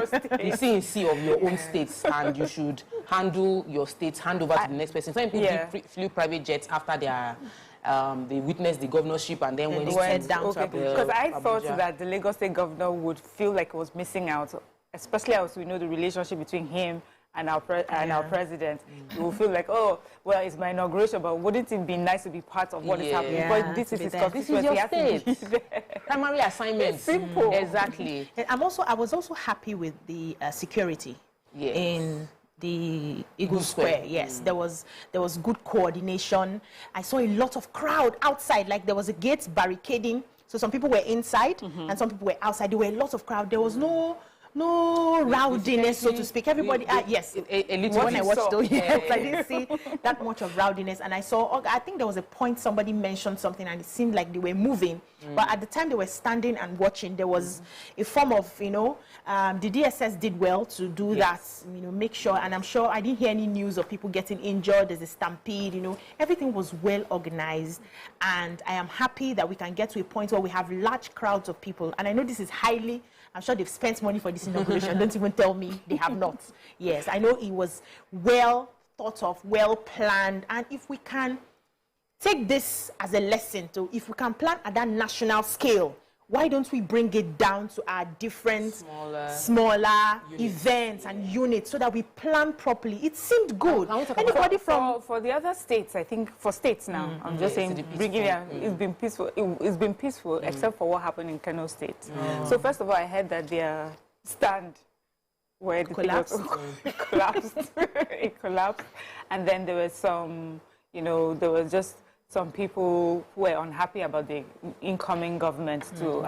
the CNC of your own states, and you should handle your states, hand over to the next person. Some people flew private jets after their they witnessed the governorship, and then went down to because I thought Abuja. that the Lagos State governor would feel like it was missing out, especially as we know the relationship between him and our president. You will feel like, oh, well, it's my inauguration, but wouldn't it be nice to be part of what is happening? But this is his constituency. This is your state. Primary assignment. It's simple. Exactly. And I was also happy with the security in the Eagle Square. Yes, there was good coordination. I saw a lot of crowd outside, like there was a gate barricading, so some people were inside and some people were outside. There were a lot of crowd. There was no rowdiness, so to speak. Everybody, yes. When I watched those, I didn't see that much of rowdiness. And I saw, I think there was a point somebody mentioned something, and it seemed like they were moving. But at the time they were standing and watching, there was a form of, the DSS did well to do that, make sure. And I'm sure I didn't hear any news of people getting injured. There's a stampede, everything was well organized. And I am happy that we can get to a point where we have large crowds of people. And I know this is I'm sure they've spent money for this inauguration. Don't even tell me they have not. Yes, I know it was well thought of, well planned. And if we can take this as a lesson, if we can plan at that national scale, why don't we bring it down to our different smaller events and units, so that we plan properly? It seemed good. Anybody for the other states, I think for states now, I'm just saying, bringing it, it's been peaceful. It's been peaceful, except for what happened in Kano State. So first of all, I heard that their stand where the collapsed. It collapsed, and then there was some, there was just some people who were unhappy about the incoming government too,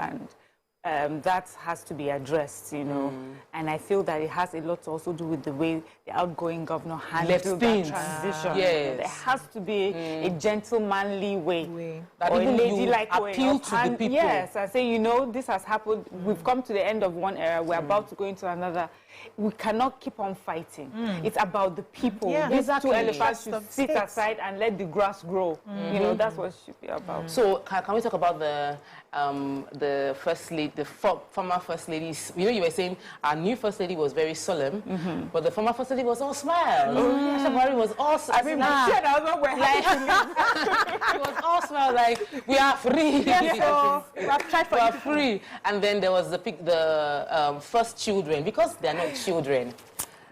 and that has to be addressed, And I feel that it has a lot to also do with the way the outgoing governor handled that transition. Yes. There has to be a gentlemanly way, that or even a ladylike way. appeal to the people. Yes, I say, this has happened. We've come to the end of one era. We're about to go into another. We cannot keep on fighting. It's about the people. These two elephants should sit aside and let the grass grow. That's what it should be about. So can we talk about the first lady, the former first ladies? You were saying our new first lady was very solemn, but the former first lady was all smile. Ashabari was all smile. It was all smile, like we are free. We are free. And then there was the first children, because they are not children.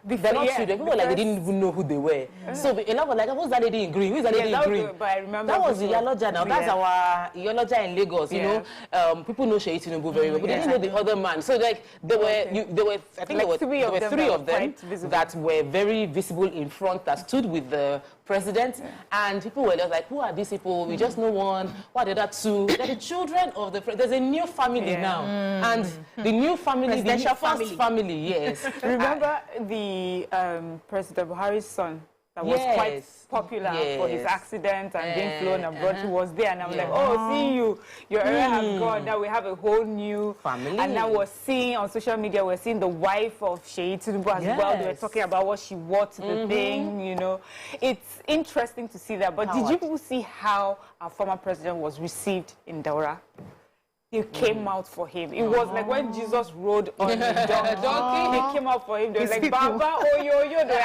They're not children. People were like, they didn't even know who they were. So a lot were like, who's that lady in green? Who's that lady in green? But I remember that was the Iyaloja now. That's our Iyaloja in Lagos. People know Seyi Tinubu very well, but they didn't know the other man. So like there were I think like there were three of them that were very visible in front, that stood with the president, and people were just like, who are these people? We just know one. What are the other two? They're the children of the there's a new family now, and the new family, the first family, yes. Remember the President Buhari's son that was quite popular for his accident and being flown abroad. He was there, and I was like, oh, see you. Your area has gone. Now we have a whole new family. And now we're seeing on social media, we're seeing the wife of Sheyi Tinubu as well. They were talking about what she wore to the thing, you know. It's interesting to see that. But did you people see how our former president was received in Daura? They came out for him. It was like when Jesus rode on the donkey, they came out for him. They were like, Baba, oh, yo. They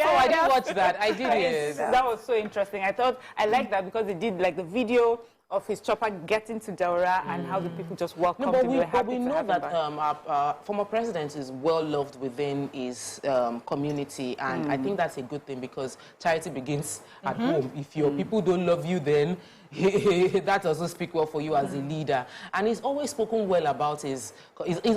I didn't watch that. I did. That was so interesting. I liked that because they did like the video of his chopper getting to Daura and how the people just welcomed him. But we know that our former president is well loved within his community, and I think that's a good thing because charity begins at home. If your people don't love you, then that also speak well for you as a leader. And he's always spoken well about he's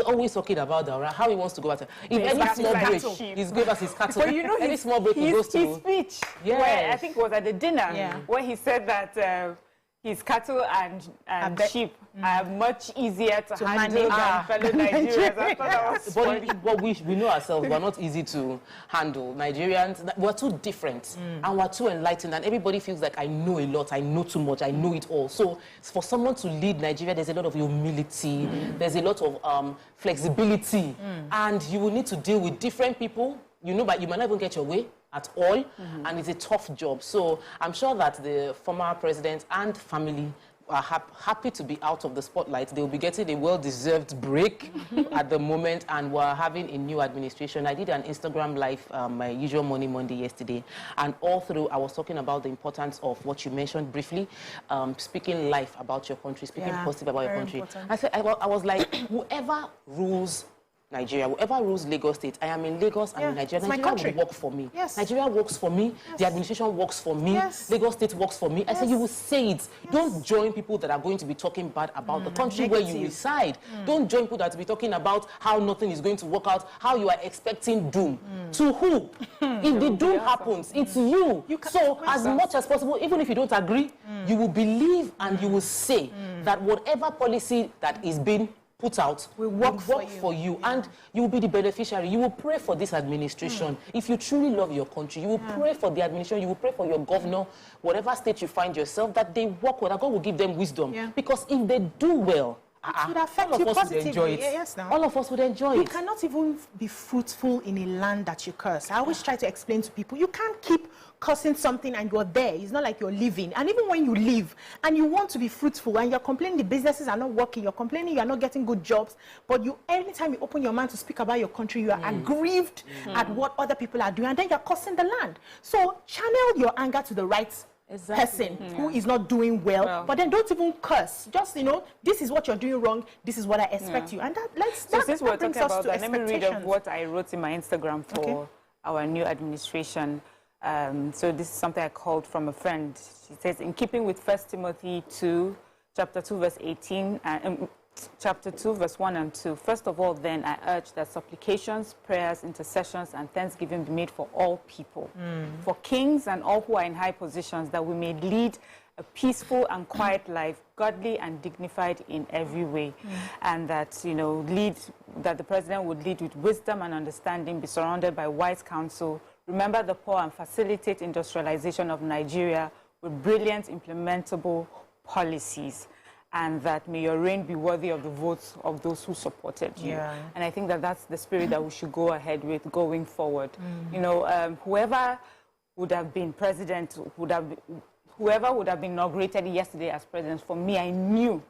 always talking about Daura, how he wants to go at it. If any small break, he's gave us his cattle. But you know, any small break he goes to. His speech, where I think it was at the dinner, where he said that his cattle and sheep are much easier to handle than fellow Nigerians. I thought that was funny. But we know ourselves, we're not easy to handle. Nigerians, we're too different and we're too enlightened, and everybody feels like I know a lot, I know too much, I know it all. So for someone to lead Nigeria, there's a lot of humility, there's a lot of flexibility, and you will need to deal with different people. You know, but you might not even get your way at all, and it's a tough job. So I'm sure that the former president and family are happy to be out of the spotlight. They'll be getting a well-deserved break at the moment, and we're having a new administration. I did an Instagram live, my usual Monday yesterday, and all through I was talking about the importance of what you mentioned briefly, speaking life about your country, speaking positive about your country. Important. I was like, whoever rules Nigeria, whoever rules Lagos State, I am in Lagos and in Nigeria. Nigeria will work for me. Nigeria works for me. The administration works for me. Lagos State works for me. I say you will say it. Don't join people that are going to be talking bad about the country where you reside. Don't join people that will be talking about how nothing is going to work out, how you are expecting doom. To who? If the doom happens, it's you. So as much as possible, even if you don't agree, you will believe and you will say that whatever policy that is being put out will work for you, and you will be the beneficiary. You will pray for this administration. If you truly love your country, you will pray for the administration, you will pray for your governor, whatever state you find yourself, that they work well, that God will give them wisdom. Because if they do well, it would affect you positively. All of us would enjoy it. You cannot even be fruitful in a land that you curse. I always try to explain to people, you can't keep cursing something and you're there. It's not like you're living. And even when you live and you want to be fruitful and you're complaining the businesses are not working, you're complaining you're not getting good jobs, but anytime you open your mouth to speak about your country, you are aggrieved at what other people are doing, and then you're cursing the land. So channel your anger to the right person who is not doing well, but then don't even curse. Just, this is what you're doing wrong, this is what I expect you. And since we're talking about that, let me read of what I wrote in my Instagram for our new administration. So this is something I called from a friend. She says, in keeping with 1 Timothy 2, chapter 2, verse 18, chapter 2, verse 1 and 2. First of all, then, I urge that supplications, prayers, intercessions, and thanksgiving be made for all people, for kings and all who are in high positions, that we may lead a peaceful and quiet life, godly and dignified in every way, and that, that the president would lead with wisdom and understanding, be surrounded by wise counsel, remember the poor, and facilitate industrialization of Nigeria with brilliant implementable policies, and that may your reign be worthy of the votes of those who supported you. And I think that that's the spirit that we should go ahead with going forward. Whoever would have been president, whoever would have been inaugurated yesterday as president, for me, I knew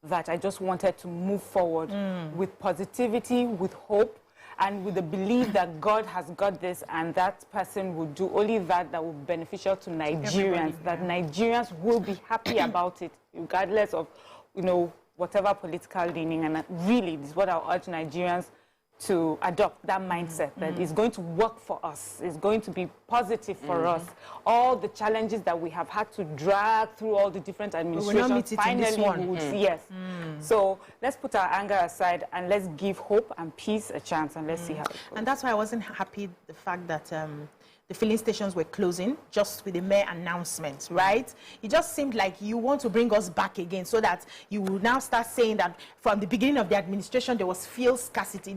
that I just wanted to move forward with positivity, with hope, and with the belief that God has got this, and that person will do only that will be beneficial to Nigerians, that Nigerians will be happy about it, regardless of, whatever political leaning. And really, this is what I urge Nigerians to adopt, that mindset that it's going to work for us, it's going to be positive for us. All the challenges that we have had to drag through all the different administrations, finally we would see, So let's put our anger aside and let's give hope and peace a chance, and let's see how it goes. And that's why I wasn't happy the fact that the filling stations were closing just with a mere announcement, right? It just seemed like you want to bring us back again so that you will now start saying that from the beginning of the administration there was fuel scarcity.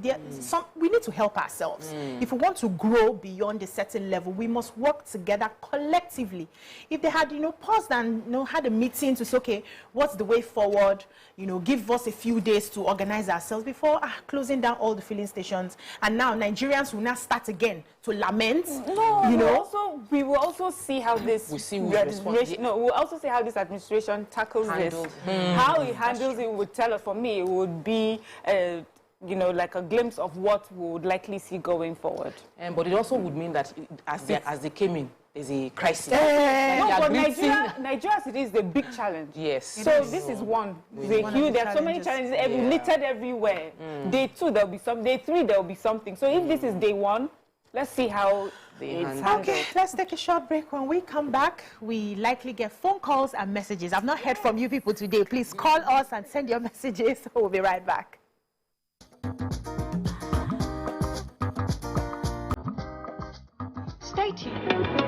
We need to help ourselves. If we want to grow beyond a certain level, we must work together collectively. If they had, paused and had a meeting to say, okay, what's the way forward? Give us a few days to organize ourselves before closing down all the filling stations. And now Nigerians will now start again to lament. We will also see how this we'll also see how this administration tackles this. How it handles it would tell us. For me, it would be like a glimpse of what we would likely see going forward. But it also would mean that as they came in, there's a crisis. No, but Nigeria City is the big challenge. Yes. So this is one. There are so many challenges littered everywhere. Day 2, there'll be some. Day 3, there'll be something. So if this is day 1, let's see how it's handled. Okay, let's take a short break. When we come back, we likely get phone calls and messages. I've not heard from you people today. Please call us and send your messages. We'll be right back. Stay tuned.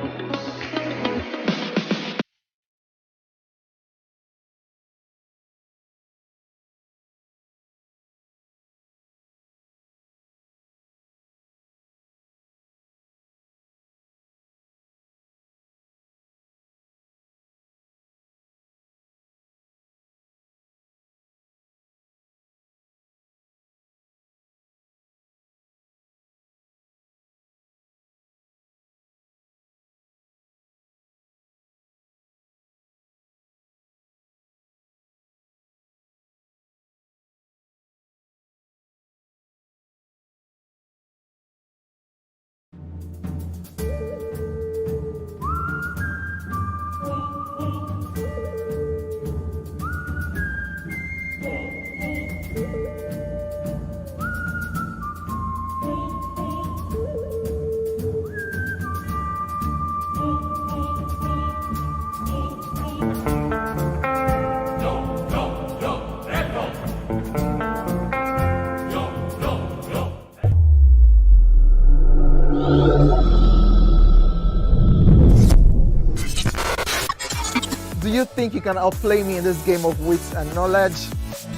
Do you think you can outplay me in this game of wits and knowledge?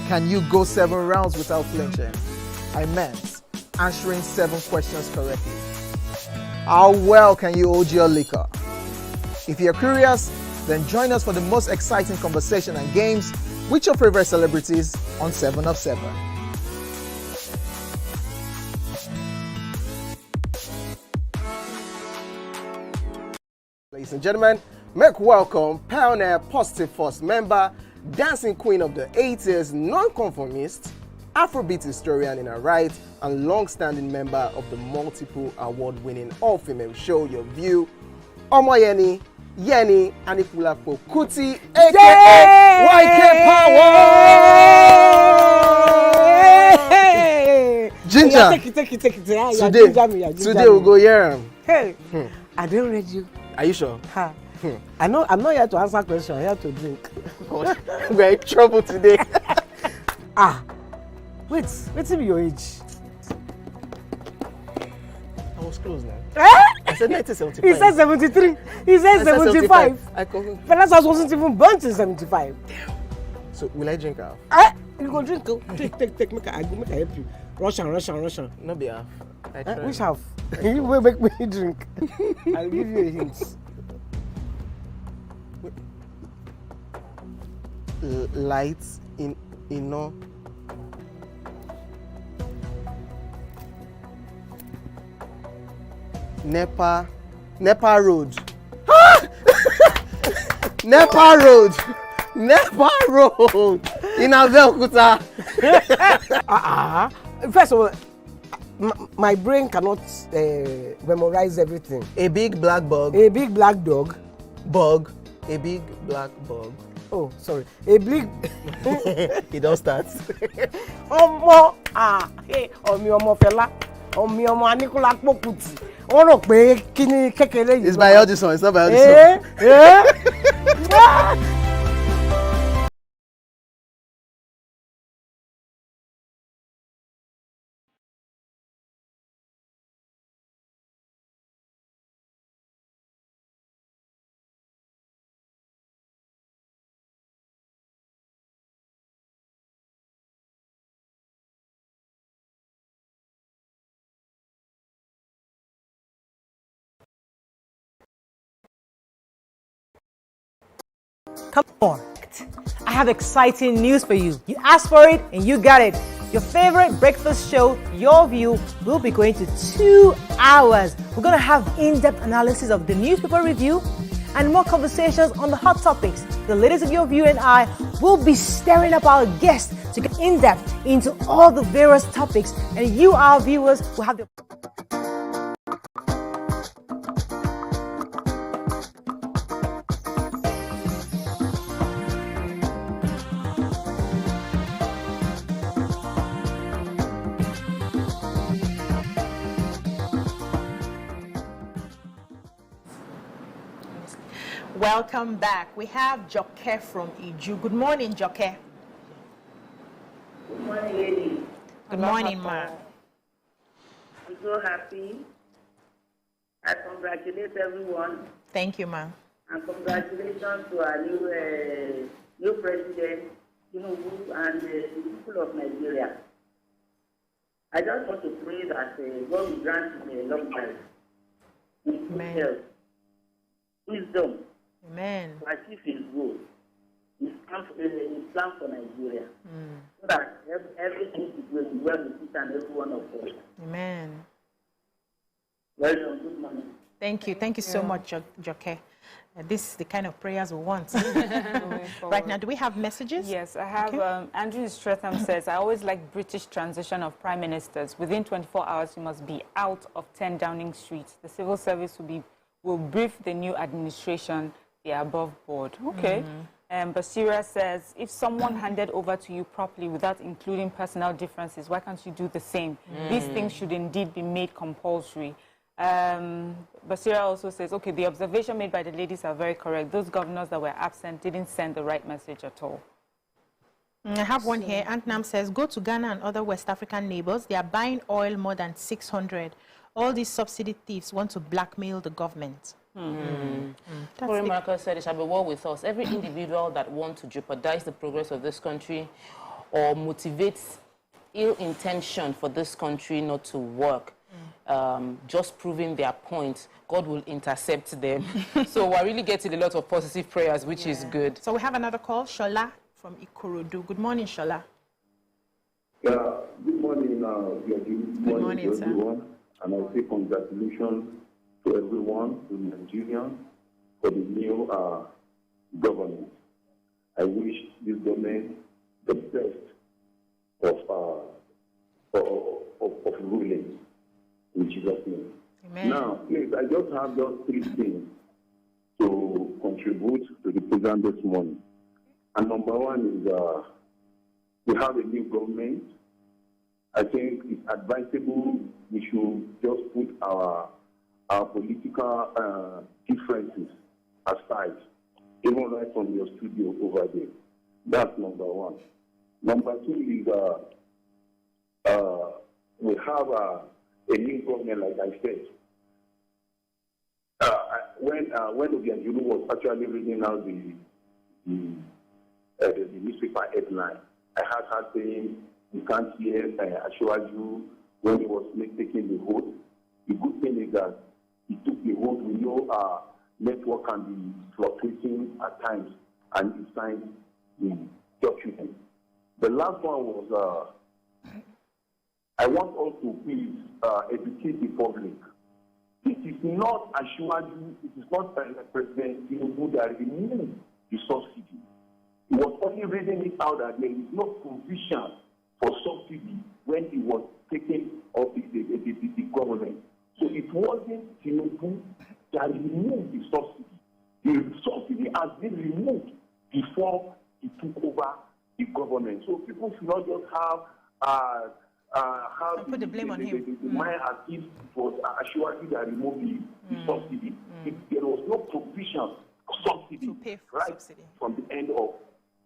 Can you go 7 rounds without flinching? I meant answering 7 questions correctly. How well can you hold your liquor? If you're curious, then join us for the most exciting conversation and games with your favorite celebrities on 7 of 7. Ladies and gentlemen, make welcome pioneer Positive Force member, dancing queen of the 80s, non-conformist, Afrobeat historian in her right, and long-standing member of the multiple award-winning all-female show Your View, Omoyeni Yeni Anikulapo Kuti, aka YK Power! Ginger! Take it. Today we'll go here. Hey, I didn't read you. Are you sure? Ha. I'm not here to answer questions, I'm here to drink. God, we're in trouble today. What's your age? I was close now. I said 1975. He said 73. He said 75. Fellas wasn't even born in 75. So will I drink half? You go drink. Take. Make I help you. Russian. No be half. Which half? You will make me drink. I'll give you a hint. Lights in no. Nepa Road. Nepa Road in Abeokuta. First of all, my brain cannot memorize everything. A big black bug. A big black dog. Bug. A big black bug. Oh, sorry. A big. It all starts. Ọmọ fẹlá. Ọmọ Anikulapo Kuti. Wọ́n rò pé kí ni kékeré yìí. It's biology song. It's not biology song. Come on. I have exciting news for you. You asked for it and you got it. Your favorite breakfast show, Your View, will be going to 2 hours. We're going to have in-depth analysis of the newspaper review and more conversations on the hot topics. The ladies of Your View and I will be stirring up our guests to get in-depth into all the various topics, and you, our viewers, will have the... Welcome back. We have Joke from Iju. Good morning, Joke. Good morning, ladies. Good morning, ma. I'm so happy. I congratulate everyone. Thank you, ma. And congratulations to our new president, Tinubu, and the people of Nigeria. I just want to pray that God will grant him a long life, with good health, wisdom, Amen. to achieve his goal. His plan for Nigeria. So that everything will be well with each and every one of us. Amen. Well done. Good morning. Thank you. Thank you so much, Joke. This is the kind of prayers we want. Right now, do we have messages? Yes, I have. Andrew Stratham says, I always like British transition of prime ministers. Within 24 hours, you must be out of 10 Downing Street. The civil service will brief the new administration. They are above board. Okay. Basira says, if someone handed over to you properly without including personal differences, why can't you do the same? These things should indeed be made compulsory. Basira also says, okay, the observation made by the ladies are very correct. Those governors that were absent didn't send the right message at all. I have one here. Antnam says, go to Ghana and other West African neighbors. They are buying oil more than 600. All these subsidy thieves want to blackmail the government. Corey Marcus said it shall be well with us. Every individual that wants to jeopardize the progress of this country or motivates ill intention for this country not to work, just proving their point, God will intercept them. So we're really getting a lot of positive prayers, which is good. So we have another call, Shola from Ikorodu. Good morning, Shola. Yeah, good morning, Good morning, sir. everyone. And I say congratulations to everyone, to Nigerians, for the new government. I wish this government the best of ruling in Jesus' name. Amen. Now, please, I just have those 3 things to contribute to the program this morning. And number one is we have a new government. I think it's advisable we should just put our political differences aside, even right from your studio over there. That's number one. Number two is we have a new government, like I said. When Obianjulu was actually reading out the newspaper headline, I had her saying, you can't hear Ashwaju when he was taking the vote. The good thing is that he took the vote. We know our network can be fluctuating at times, and he signed the document. The last one was, I want us to please educate the public. It is not Ashwaju, it is not President Tinubu that removed the subsidy. He was only reading it out that there is no provision for subsidy when he was taking of the government. So it wasn't Tinubu that removed the subsidy. The subsidy has been removed before he took over the government. So people should not just have put the blame on him. The mind as if it was Ashwaju that removed the subsidy. There was no provision for subsidy to pay for subsidy from the end of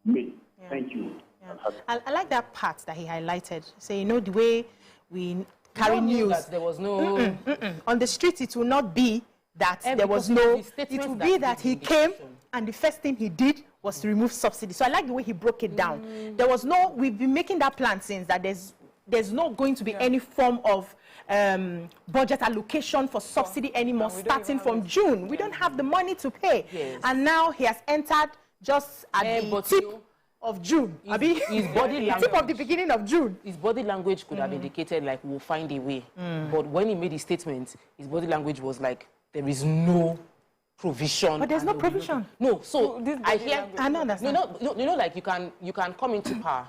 May. Yeah. Thank you. Yeah. I like that part that he highlighted. So, you know, the way we carry news. That there was no... On the street, it will not be that there was no... It will be that he came and the first thing he did was to remove subsidy. So I like the way he broke it down. There was no... We've been making that plan since that there's not going to be any form of budget allocation for subsidy anymore starting from June. We don't have the money to pay. And now he has entered just at the tip of June. His body language. Tip of the beginning of June. His body language could have indicated like we'll find a way. But when he made his statement, his body language was like there is no provision. But there's no provision. No, so I hear. I don't understand. You know, like you can come into power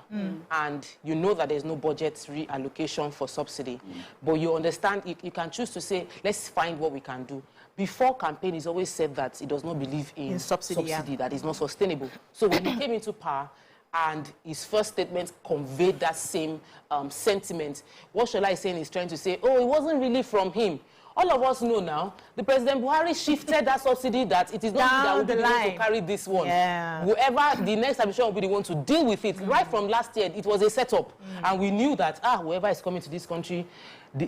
and you know that there's no budget reallocation for subsidy, but you understand you can choose to say let's find what we can do. Before campaign, he's always said that he does not believe in subsidy that is not sustainable. So when he came into power, and his first statement conveyed that same sentiment, what Shola is saying is trying to say, oh, it wasn't really from him. All of us know now, the President Buhari shifted that subsidy that it is not that will be the one to carry this one. Yeah. Whoever, the next administration will be the one to deal with it. Right from last year, it was a setup. And we knew that, whoever is coming to this country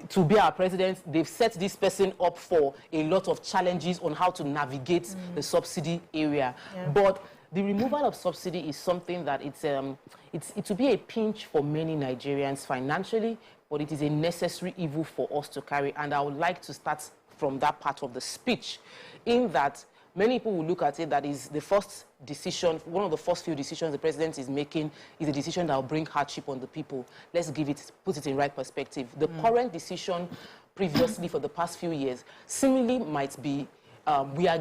to be our president, they've set this person up for a lot of challenges on how to navigate the subsidy area. Yeah. But the removal of subsidy is something that it will be a pinch for many Nigerians financially, but it is a necessary evil for us to carry. And I would like to start from that part of the speech, in that many people will look at it that is the first decision, one of the first few decisions the president is making is a decision that will bring hardship on the people. Let's put it in right perspective. The current decision previously for the past few years seemingly might be what we are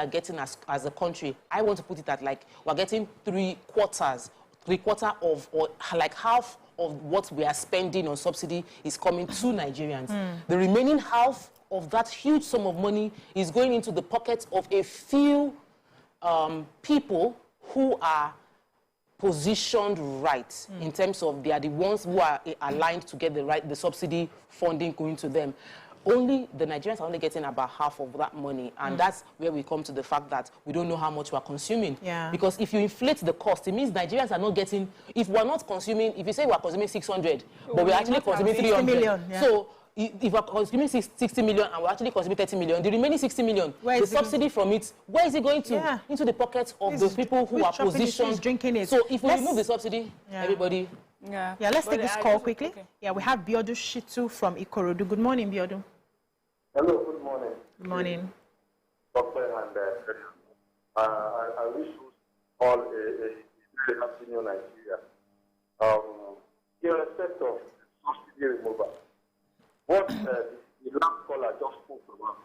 getting as a country. I want to put it at like we're getting three quarter of, or like half of what we are spending on subsidy is coming to Nigerians. The remaining half of that huge sum of money is going into the pockets of a few people who are positioned right in terms of they are the ones who are aligned to get the subsidy funding going to them. Only the Nigerians are only getting about half of that money, and that's where we come to the fact that we don't know how much we're consuming. Yeah. Because if you inflate the cost, it means Nigerians are not getting. If we're not consuming, if you say we're consuming 600, but we're actually consuming 300 million. Yeah. So if we're consuming 60 million and we're actually consuming 30 million, the remaining 60 million, the subsidy from it, where is it going to? Yeah. Into the pockets of the people who are positioned. Drinking it. So if we remove the subsidy, everybody. Yeah, let's take this call quickly. Okay. Yeah, we have Biodu Shitu from Ikorodu. Good morning, Biodu. Hello, good morning. Good morning. Doctor and I wish you all a very happy new Nigeria. In respect of subsidy removal, what the last caller just spoke about,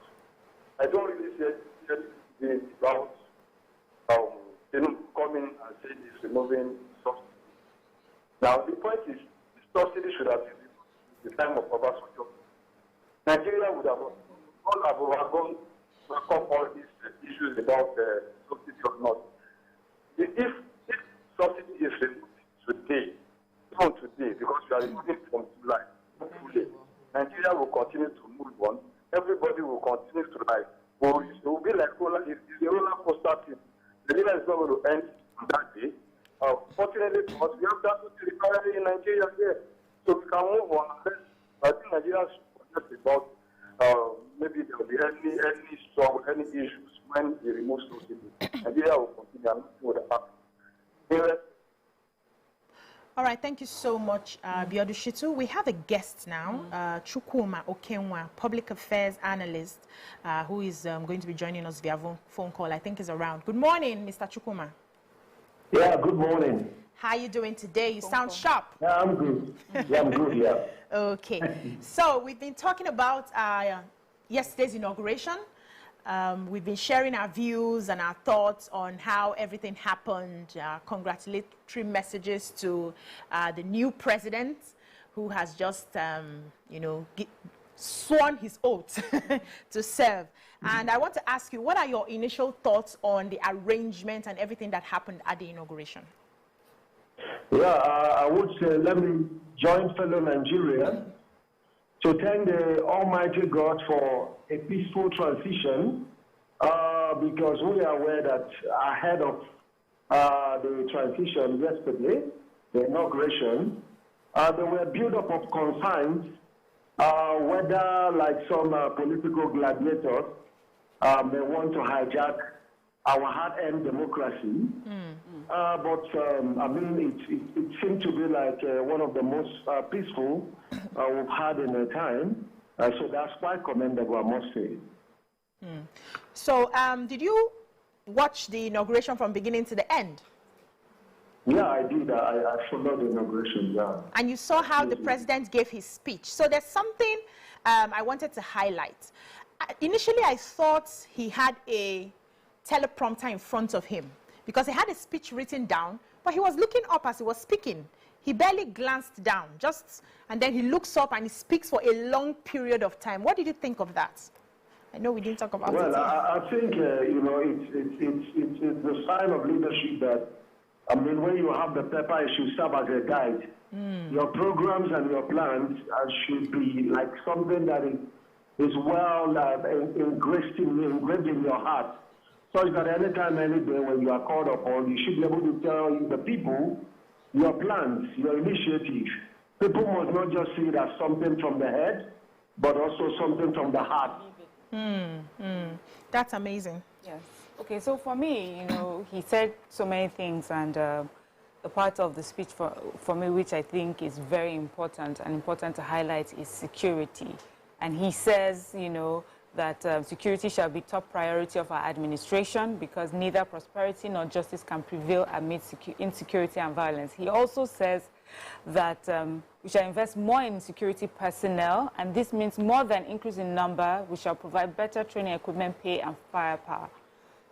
I don't really see anything about coming and saying it's removing subsidy. Now, the point is, the subsidy should have been removed at the time of Obasanjo. Nigeria would have overcome all these issues about subsidy or not. If subsidy is removed today, even today, because we are removing from July, hopefully, Nigeria will continue to move on. Everybody will continue to rise. Well, it will be like it's a roller coaster thing. Nigeria is not going to end that day. Fortunately for us, we have that refinery in Nigeria here, so we can move on. I think Nigeria should forget about maybe there will be any struggle, any issues when we remove subsidy. Nigeria will continue and nothing will happen. All right, thank you so much, Biodu Shitu. We have a guest now, Chukwuma Okenwa, public affairs analyst, who is going to be joining us via phone call. I think is around. Good morning, Mr. Chukwuma. Yeah, good morning. How are you doing today? You sound sharp. Yeah, I'm good. Yeah, I'm good, yeah. Okay. So we've been talking about yesterday's inauguration. We've been sharing our views and our thoughts on how everything happened, congratulatory messages to the new president who has just, sworn his oath to serve. And I want to ask you, what are your initial thoughts on the arrangement and everything that happened at the inauguration? Yeah, I would say let me join fellow Nigerians to thank the Almighty God for a peaceful transition, because we are aware that ahead of the transition yesterday, the inauguration, there were build-up of concerns whether, like some political gladiators, they want to hijack our hard-earned democracy. But I mean, it seemed to be like one of the most peaceful we've had in a time. So that's quite commendable, I must say. So did you watch the inauguration from beginning to the end? Yeah, I did. I followed the inauguration, yeah. And you saw how the president gave his speech. So there's something I wanted to highlight. Initially, I thought he had a teleprompter in front of him because he had a speech written down, but he was looking up as he was speaking. He barely glanced down, and then he looks up and he speaks for a long period of time. What did you think of that? I know we didn't talk about it. Well, I think, you know, it's the sign of leadership that, I mean, when you have the paper, it should serve as a guide. Your programs and your plans should be like something that is well engraved in your heart, such that anytime, anywhere, when you are called upon, you should be able to tell the people your plans, your initiatives. People must not just see it as something from the head, but also something from the heart. That's amazing. Yes. Okay, so for me, you know, he said so many things, and a part of the speech for me, which I think is very important and important to highlight, is security. And he says, you know, that security shall be top priority of our administration because neither prosperity nor justice can prevail amid insecurity and violence. He also says that we shall invest more in security personnel, and this means more than increase in number. We shall provide better training, equipment, pay, and firepower.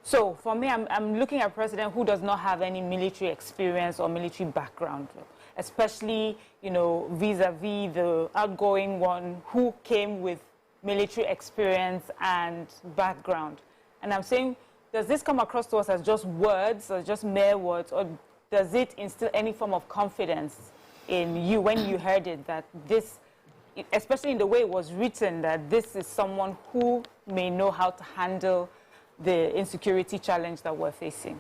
So for me, I'm looking at a president who does not have any military experience or military background, especially, you know, vis-a-vis the outgoing one who came with military experience and background. And I'm saying, does this come across to us as just words or just mere words, or does it instill any form of confidence in you when you heard it, that this, especially in the way it was written, that this is someone who may know how to handle the insecurity challenge that we're facing?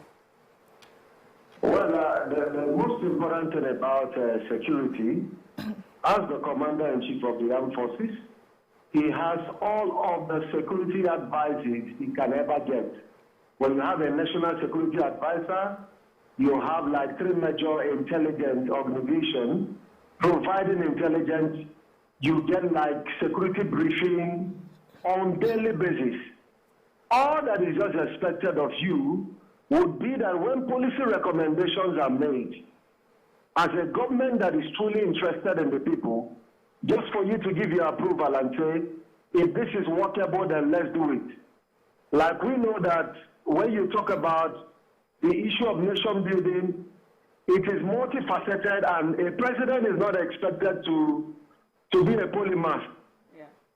Well, the most important thing about security, as the Commander-in-Chief of the Armed Forces, he has all of the security advices he can ever get. When you have a national security advisor, you have like 3 major intelligence organizations providing intelligence. You get like security briefing on daily basis. All that is just expected of you would be that when policy recommendations are made, as a government that is truly interested in the people, just for you to give your approval and say, if this is workable, then let's do it. Like we know that when you talk about the issue of nation building, it is multifaceted, and a president is not expected to be a polymath,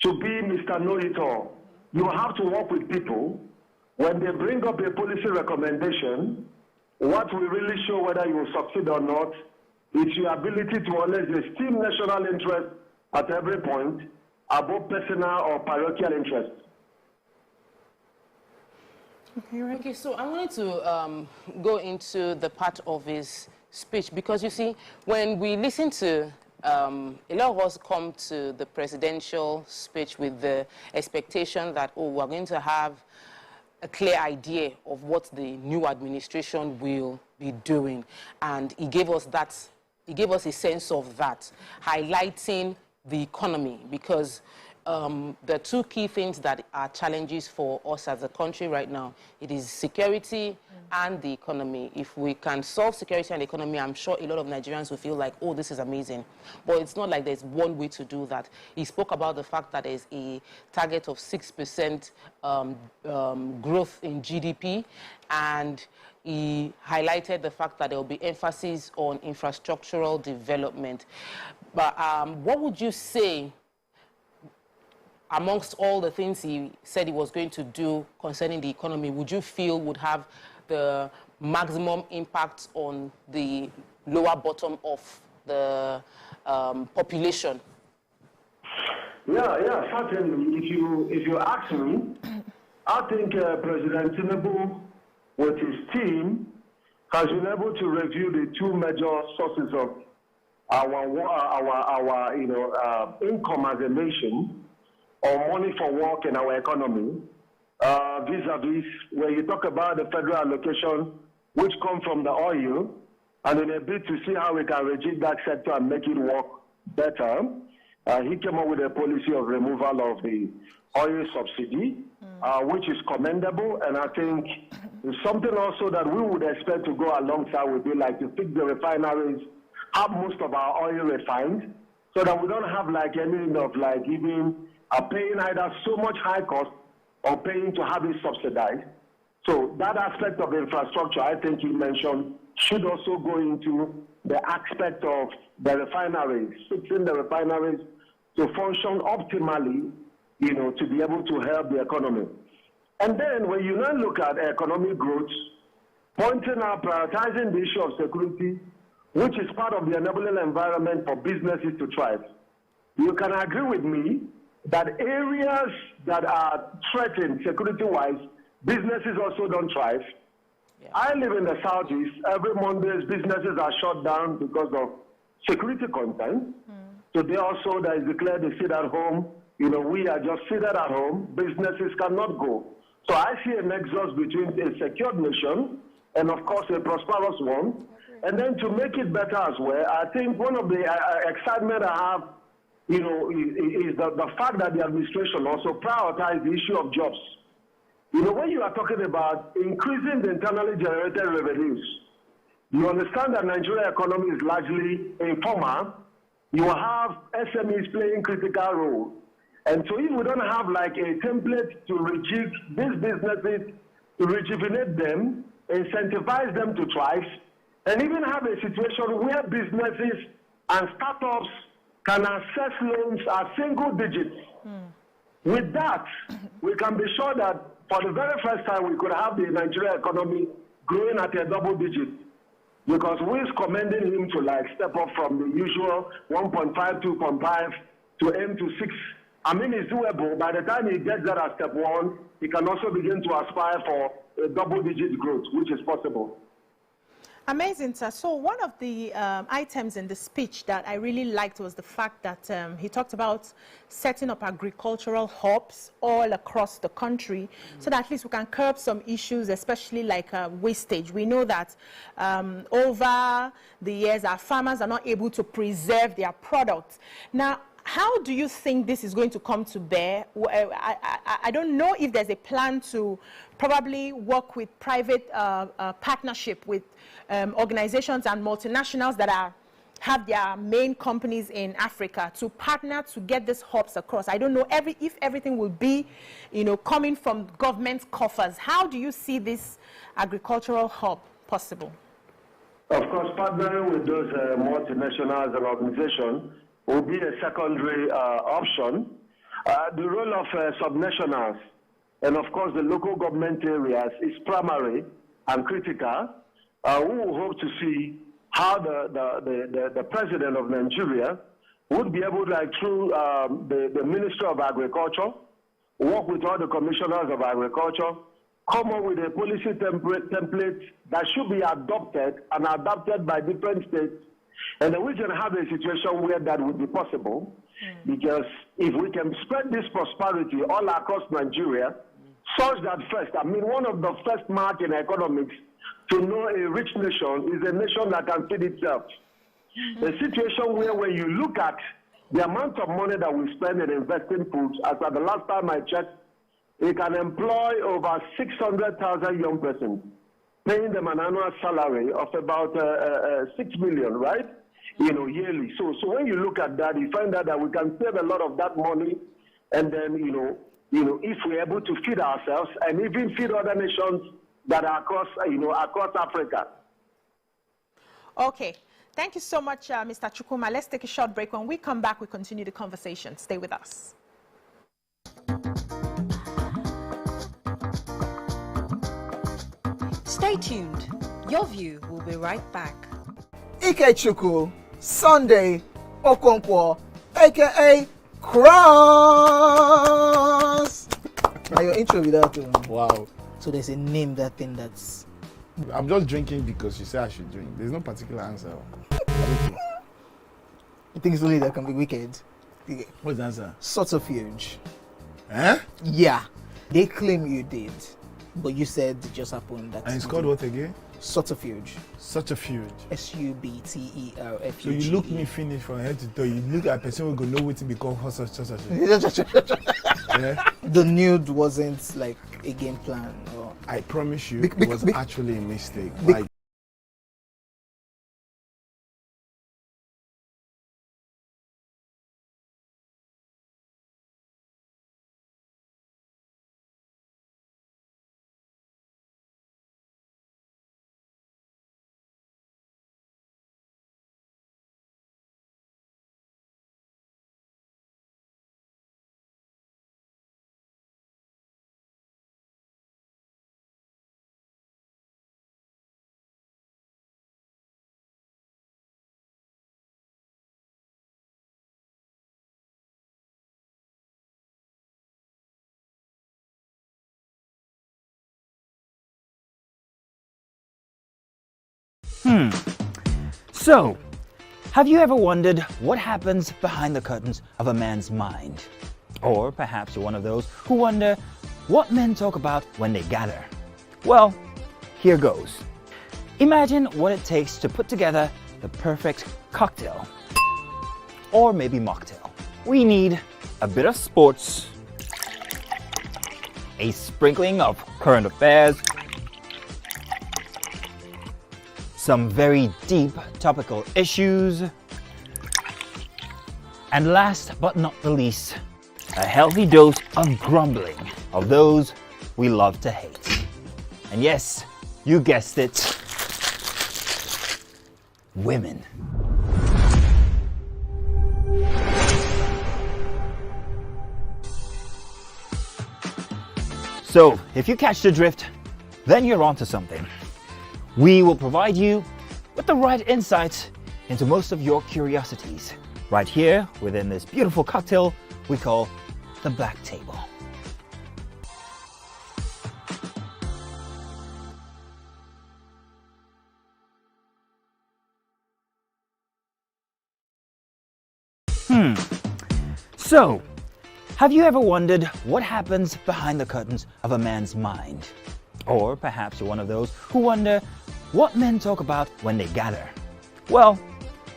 to be Mr. Know-it-all. You have to work with people. When they bring up a policy recommendation, what will really show whether you will succeed or not is your ability to always esteem national interest at every point above personal or parochial interest. Okay, so I wanted to go into the part of his speech because, you see, when we listen to a lot of us come to the presidential speech with the expectation that, oh, we're going to have a clear idea of what the new administration will be doing. And he gave us that, he gave us a sense of that, highlighting the economy, because the 2 key things that are challenges for us as a country right now, it is security and the economy. If we can solve security and the economy, I'm sure a lot of Nigerians will feel like, oh, this is amazing. But it's not like there's one way to do that. He spoke about the fact that there's a target of 6% growth in GDP, and he highlighted the fact that there will be emphasis on infrastructural development. But what would you say, amongst all the things he said he was going to do concerning the economy, would you feel would have the maximum impact on the lower bottom of the population? Yeah, certainly. If you ask me, I think President Tinubu, with his team, has been able to review the 2 major sources of our income as a nation, or money for work in our economy, vis-a-vis where you talk about the federal allocation, which come from the oil, and in a bid to see how we can rejig that sector and make it work better, he came up with a policy of removal of the oil subsidy, which is commendable, and I think Something also that we would expect to go alongside would be like to fix the refineries, have most of our oil refined, so that we don't have like any of like even paying either so much high cost or paying to have it subsidized. So that aspect of infrastructure, I think you mentioned, should also go into the aspect of the refineries, fixing the refineries to function optimally, you know, to be able to help the economy. And then when you now look at economic growth, pointing out, prioritizing the issue of security, which is part of the enabling environment for businesses to thrive. You can agree with me that areas that are threatened security-wise, businesses also don't thrive. Yeah. I live in the Southeast. Every Monday, businesses are shut down because of security concerns. Today also, that is declared to sit at home. You know, we are just seated at home. Businesses cannot go. So I see a nexus between a secured nation and, of course, a prosperous one. And then to make it better as well, I think one of the excitement I have, you know, is the fact that the administration also prioritized the issue of jobs. You know, when you are talking about increasing the internally generated revenues, you understand that Nigerian economy is largely informal. You have SMEs playing critical role. And so if we don't have like a template to these businesses, to rejuvenate them, incentivize them to thrive, and even have a situation where businesses and startups can access loans at single digits. With that, we can be sure that for the very first time, we could have the Nigerian economy growing at a double digit. Because we're commending him to like step up from the usual 1.5, 2.5 to aim to 6. I mean, it's doable. By the time he gets that at step 1, he can also begin to aspire for a double-digit growth, which is possible. Amazing, sir. So one of the items in the speech that I really liked was the fact that he talked about setting up agricultural hubs all across the country so that at least we can curb some issues, especially like wastage. We know that over the years, our farmers are not able to preserve their products. Now, how do you think this is going to come to bear? I don't know if there's a plan to probably work with private partnership with organizations and multinationals that have their main companies in Africa to partner to get these hubs across. I don't know if everything will be, you know, coming from government coffers. How do you see this agricultural hub possible? Of course, partnering with those multinationals and organizations will be a secondary option. The role of subnationals and, of course, the local government areas is primary and critical. We will hope to see how the president of Nigeria would be able to, like, through the Ministry of Agriculture, work with all the commissioners of agriculture, come up with a policy template that should be adopted and adapted by different states. And then we can have a situation where that would be possible, because if we can spread this prosperity all across Nigeria, such that first, I mean, one of the first marks in economics to know a rich nation is a nation that can feed itself. A situation where when you look at the amount of money that we spend in investing foods, as at the last time I checked, it can employ over 600,000 young persons, paying them an annual salary of about 6 million, right? You know, yearly. So when you look at that, you find out that we can save a lot of that money, and then you know, if we're able to feed ourselves and even feed other nations that are across, across Africa. Okay. Thank you so much, Mr. Chukwuma. Let's take a short break. When we come back, we continue the conversation. Stay with us. Stay tuned. Your View will be right back. Ikechukwu, Sunday, Okonkwo, aka Cross. Now your intro without Wow. So there's a name that thing that's. I'm just drinking because you say I should drink. There's no particular answer. You think it's only that can be wicked? What's the answer? Subterfuge. Eh? Yeah. They claim you did, but you said it just happened. That and it's called what again? Subterfuge. Subterfuge. SUBTERFUGE. So you look me finish from head to toe. You look at a person who go know what to be called subterfuge. The nude wasn't like a game plan. Or... I promise you, it was actually a mistake. So, have you ever wondered what happens behind the curtains of a man's mind? Or perhaps you're one of those who wonder what men talk about when they gather. Well, here goes. Imagine what it takes to put together the perfect cocktail. Or maybe mocktail. We need a bit of sports, a sprinkling of current affairs, some very deep topical issues, and last but not the least, a healthy dose of grumbling of those we love to hate. And yes, you guessed it, women. So, if you catch the drift, then you're onto something. We will provide you with the right insights into most of your curiosities, right here within this beautiful cocktail we call the Black Table. So, have you ever wondered what happens behind the curtains of a man's mind? Or perhaps you're one of those who wonder what men talk about when they gather. Well,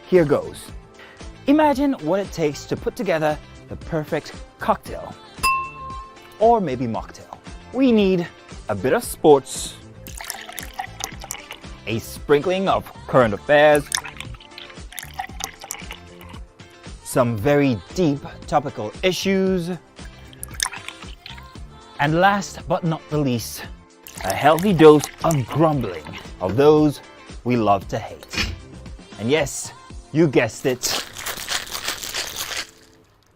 here goes. Imagine what it takes to put together the perfect cocktail. Or maybe mocktail. We need a bit of sports, a sprinkling of current affairs, some very deep topical issues, and last but not the least, a healthy dose of grumbling of those we love to hate. And yes, you guessed it,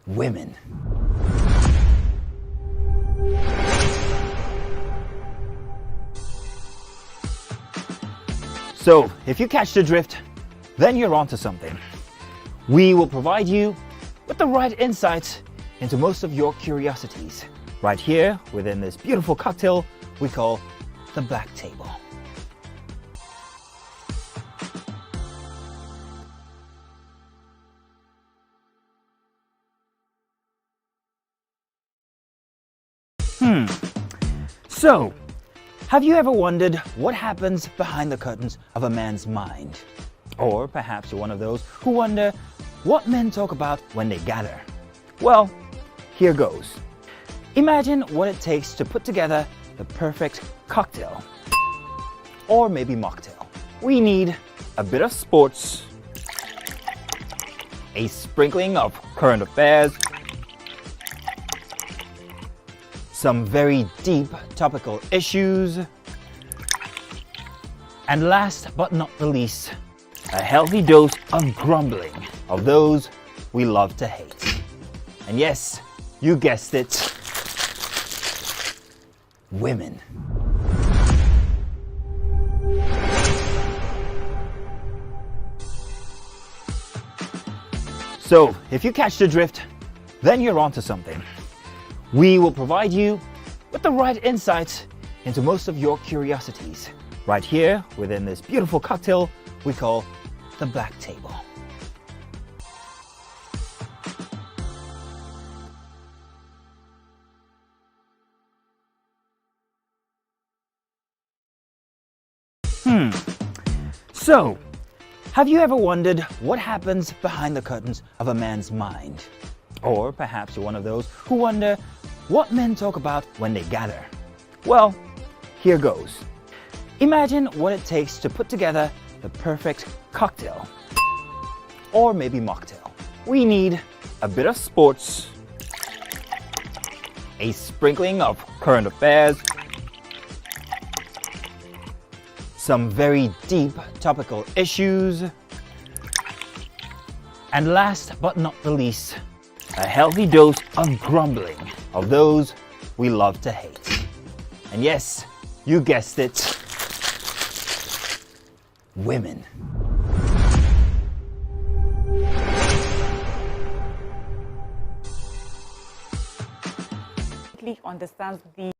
women. So, if you catch the drift, then you're onto something. We will provide you with the right insights into most of your curiosities, right here within this beautiful cocktail we call the Black Table. So, have you ever wondered what happens behind the curtains of a man's mind? Or perhaps you're one of those who wonder what men talk about when they gather. Well, here goes. Imagine what it takes to put together the perfect cocktail. Or maybe mocktail. We need a bit of sports, a sprinkling of current affairs, some very deep topical issues, and last but not the least, a healthy dose of grumbling of those we love to hate. And yes, you guessed it, women. So, if you catch the drift, then you're onto something. We will provide you with the right insights into most of your curiosities, right here within this beautiful cocktail we call the Black Table. So, have you ever wondered what happens behind the curtains of a man's mind? Or perhaps you're one of those who wonder what men talk about when they gather. Well, here goes. Imagine what it takes to put together the perfect cocktail. Or maybe mocktail. We need a bit of sports, a sprinkling of current affairs, some very deep topical issues, and last but not the least, a healthy dose of grumbling of those we love to hate. And yes, you guessed it, women. Understands the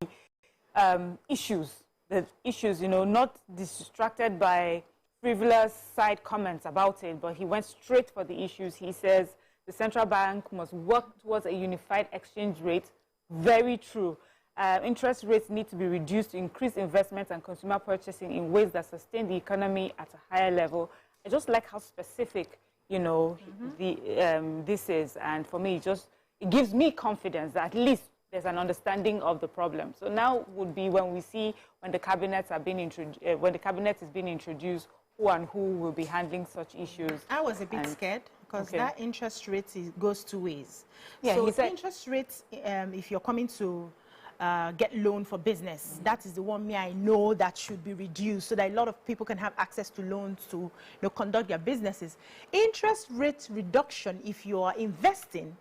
issues, you know, not distracted by frivolous side comments about it, but he went straight for the issues. He says the central bank must work towards a unified exchange rate. Very true. Interest rates need to be reduced to increase investment and consumer purchasing in ways that sustain the economy at a higher level. I just like how specific, you know, this is, and for me, it gives me confidence that at least there's an understanding of the problem. So now would be when we see when the cabinets are being when the cabinet is being introduced, who and who will be handling such issues. I was a bit scared because that interest rate goes two ways. Yeah, so he said, interest rates, if you're coming to get loan for business, that is the one I know that should be reduced so that a lot of people can have access to loans to conduct their businesses. Interest rate reduction, if you are investing,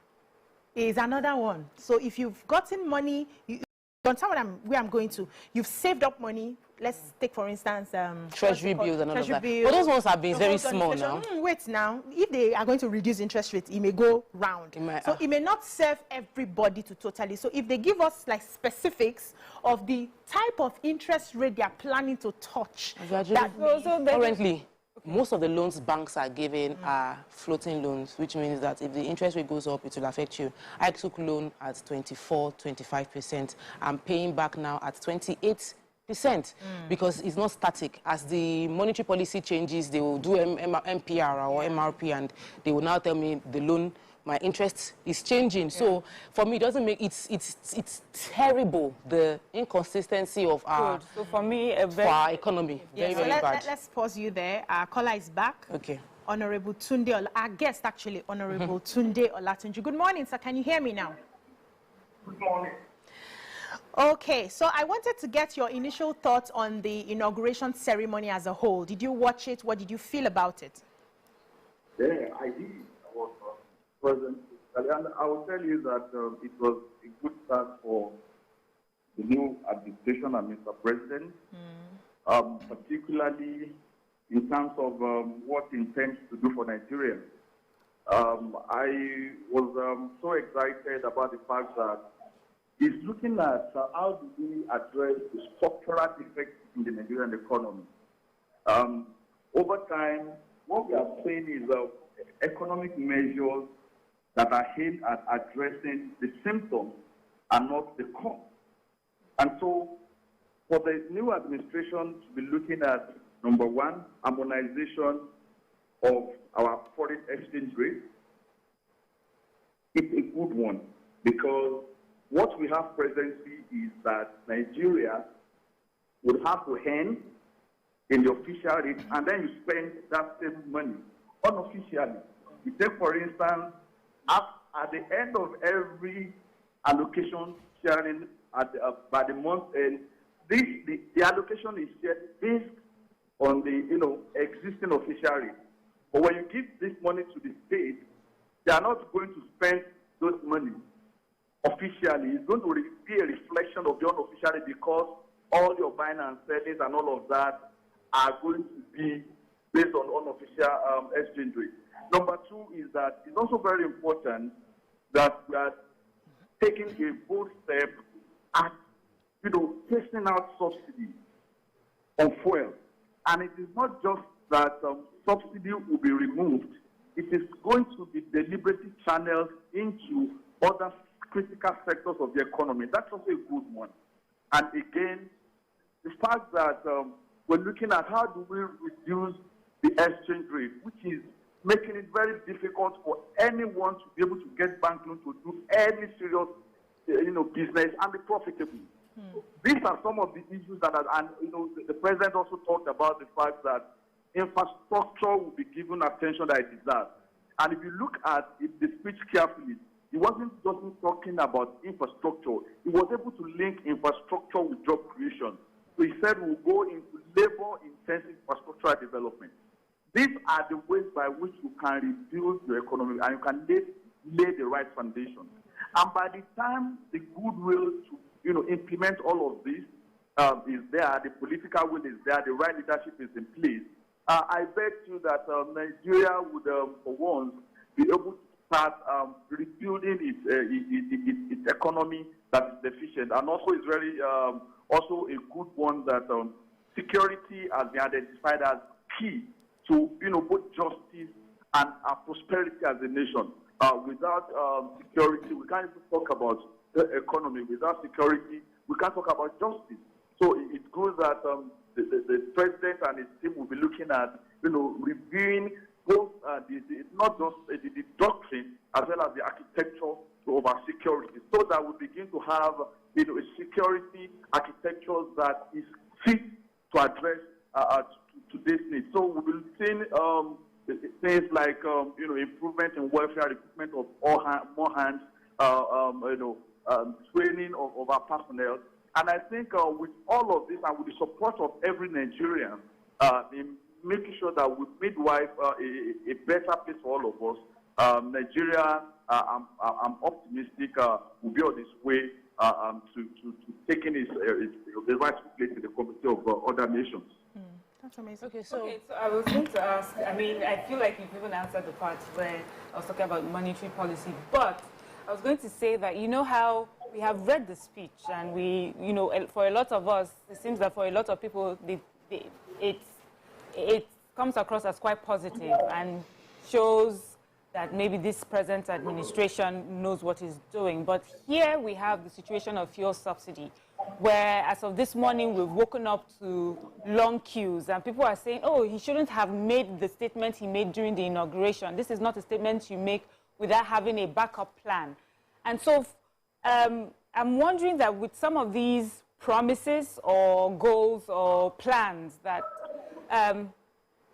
is another one. So if you've gotten money, you understand where I'm going to. You've saved up money. Let's take, for instance, treasury bills and all of that. But those ones have been very small now. Wait now. If they are going to reduce interest rates, it may go round. So it may not serve everybody to totally. So if they give us like specifics of the type of interest rate they are planning to touch, currently, most of the loans banks are giving are floating loans, which means that if the interest rate goes up, it will affect you. I took loan at 24-25%. I'm paying back now at 28%. Because it's not static. As the monetary policy changes, they will do MPR or MRP, and they will now tell me the loan, my interest is changing. So for me, it doesn't make it's terrible, the inconsistency of our so for me for our economy. Very bad. Let's pause you there. Our caller is back. Okay. Honorable Tunde, our guest actually, Honorable Tunde Olatunji. Good morning, sir. Can you hear me now? Good morning. Okay, so I wanted to get your initial thoughts on the inauguration ceremony as a whole. Did you watch it? What did you feel about it? Yeah, I did. I was present. And I will tell you that it was a good start for the new administration and Mr. President, particularly in terms of what he intends to do for Nigeria. I was so excited about the fact that he's looking at how do we address the structural defects in the Nigerian economy. Over time, what we are saying is economic measures that are aimed at addressing the symptoms and not the cause. And so, for the new administration to be looking at, number one, harmonization of our foreign exchange rate, it's a good one, because what we have presently is that Nigeria would have to earn in the official rate, and then you spend that same money unofficially. We take, for instance, at the end of every allocation sharing by the month end, the allocation is shared based on the existing official rate. But when you give this money to the state, they are not going to spend those money officially. It's going to be a reflection of the unofficial rate, because all your buying and selling and all of that are going to be based on unofficial exchange rate. Number two is that it's also very important that we are taking a bold step at, testing out subsidy on fuel. And it is not just that subsidy will be removed. It is going to be deliberately channeled into other critical sectors of the economy. That's also a good one. And again, the fact that we're looking at how do we reduce the exchange rate, which is making it very difficult for anyone to be able to get bank loans to do any serious business and be profitable. These are some of the issues that are, and the president also talked about the fact that infrastructure will be given attention that it deserves. And if you look at the speech carefully, he wasn't just talking about infrastructure. He was able to link infrastructure with job creation. So he said we'll go into labor-intensive infrastructural development. These are the ways by which you can rebuild your economy and you can lay the right foundation. And by the time the goodwill to implement all of this is there, the political will is there, the right leadership is in place, I bet you that Nigeria would, for once, be able to start rebuilding its economy that is efficient, and also is very also a good one that security has been identified as key to both justice and prosperity as a nation. Without security, we can't even talk about the economy. Without security, we can't talk about justice. So it's good that the president and his team will be looking at, reviewing both not just the doctrine as well as the architecture over security, so that we begin to have, a security architecture that is fit to address today's needs. So we will see things like, improvement in welfare, recruitment of more hands, training of our personnel. And I think with all of this and with the support of every Nigerian in making sure that we midwife a better place for all of us, Nigeria, I'm optimistic, will be on its way to taking its rightful place in the community of other nations. That's amazing. Okay, so I was going to ask, I mean, I feel like you've even answered the part where I was talking about monetary policy, but I was going to say that, how we have read the speech, and we, for a lot of us, it seems that for a lot of people, it comes across as quite positive and shows that maybe this present administration knows what it's doing. But here we have the situation of fuel subsidy, where as of this morning, we've woken up to long queues, and people are saying, oh, he shouldn't have made the statement he made during the inauguration. This is not a statement you make without having a backup plan. And so I'm wondering that with some of these promises or goals or plans that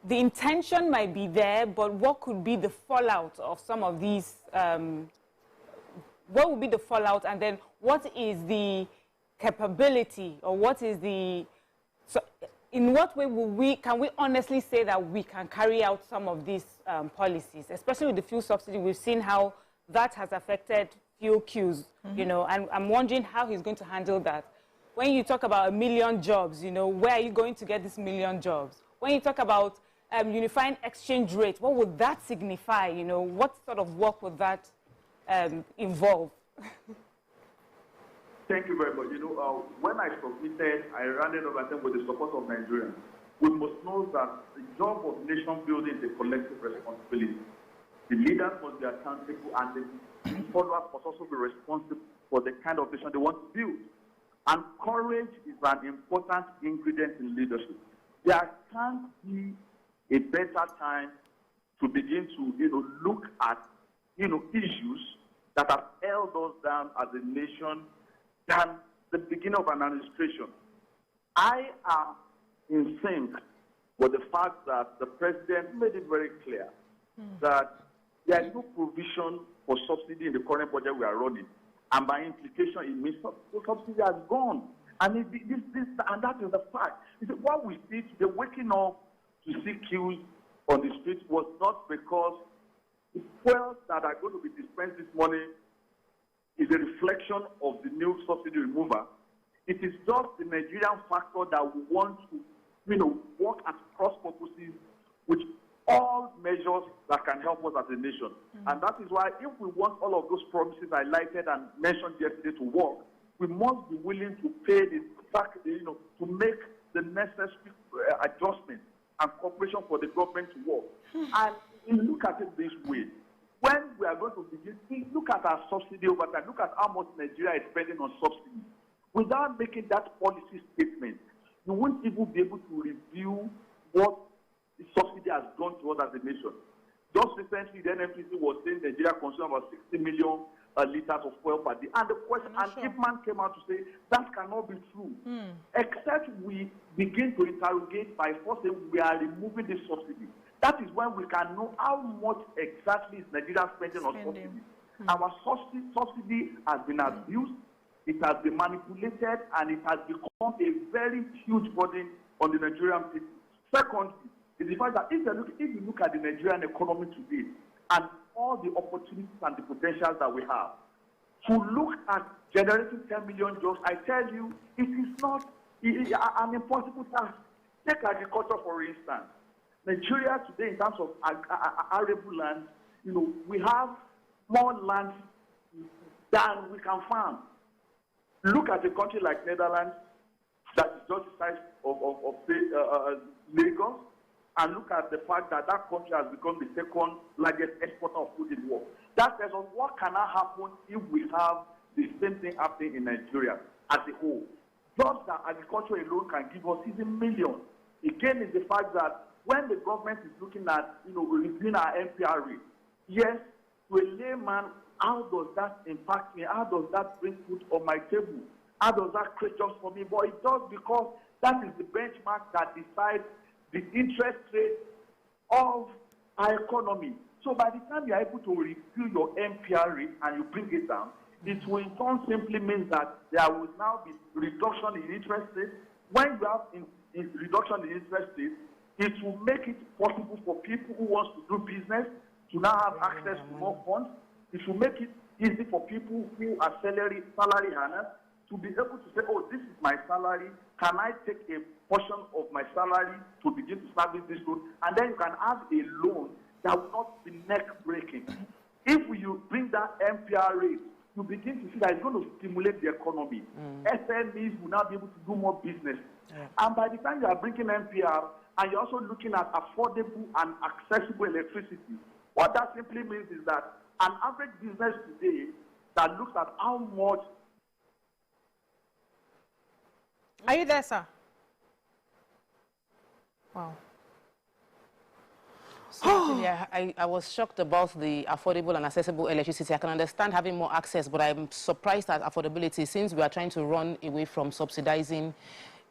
the intention might be there, but what could be the fallout of some of these, what would be the fallout, and then what is the capability, or what is the, so in what way can we honestly say that we can carry out some of these policies, especially with the fuel subsidy? We've seen how that has affected fuel queues, and I'm wondering how he's going to handle that. When you talk about 1 million jobs, where are you going to get this 1 million jobs? When you talk about unifying exchange rate, what would that signify? What sort of work would that involve? Thank you very much. When I submitted, I ran it over with the support of Nigerians. We must know that the job of nation building is a collective responsibility. The leaders must be accountable, and the followers must also be responsible for the kind of nation they want to build. And courage is an important ingredient in leadership. There can't be a better time to begin to look at issues that have held us down as a nation than the beginning of an administration. I am in sync with the fact that the president made it very clear that there is no provision for subsidy in the current budget we are running, and by implication, it means subsidy has gone. And and that is the fact. What we see today, waking up to see queues on the streets, was not because the fuels that are going to be dispensed this morning is a reflection of the new subsidy remover. It is just the Nigerian factor that we want to, work at cross purposes with all measures that can help us as a nation. And that is why, if we want all of those promises highlighted and mentioned yesterday to work, we must be willing to pay the fact, to make the necessary adjustments and cooperation for the government to work. And you look at it this way. When we are going to begin, look at our subsidy over time, look at how much Nigeria is spending on subsidy. Without making that policy statement, you won't even be able to review what the subsidy has done to us as a nation. Just recently, the NFPC was saying Nigeria consumed about 60 million liters of fuel per day. And the question, and Ipman came out to say that cannot be true, except we begin to interrogate by first saying we are removing the subsidy. That is when we can know how much exactly is Nigeria spending on subsidy. Our subsidy has been abused, it has been manipulated, and it has become a very huge burden on the Nigerian people. Secondly, is the fact that if you look at the Nigerian economy today and all the opportunities and the potentials that we have, to look at generating 10 million jobs, I tell you, it is not an impossible task. Take agriculture, for instance. Nigeria today, in terms of arable land, we have more land than we can farm. Look at a country like Netherlands, that is just the size of Lagos, and look at the fact that that country has become the second largest exporter of food in the world. That tells us what cannot happen if we have the same thing happening in Nigeria as a whole. Just that agriculture alone can give us even millions. Again, is the fact that when the government is looking at, reviewing our NPR rate, yes, to a layman, how does that impact me? How does that bring food on my table? How does that create jobs for me? But it does, because that is the benchmark that decides the interest rate of our economy. So by the time you are able to review your NPR rate and you bring it down, it will in turn simply mean that there will now be reduction in interest rates. When you have reduction in interest rates, it will make it possible for people who want to do business to now have access to more funds. It will make it easy for people who are salary earners to be able to say, oh, this is my salary. Can I take a portion of my salary to begin to service this loan? And then you can have a loan that will not be neck-breaking. If you bring that NPR rate, you begin to see that it's going to stimulate the economy. SMEs will now be able to do more business. And by the time you are bringing NPR, and you're also looking at affordable and accessible electricity, what that simply means is that an average business today that looks at how much... Are you there, sir? Wow. So actually, I was shocked about the affordable and accessible electricity. I can understand having more access, but I'm surprised at affordability, since we are trying to run away from subsidizing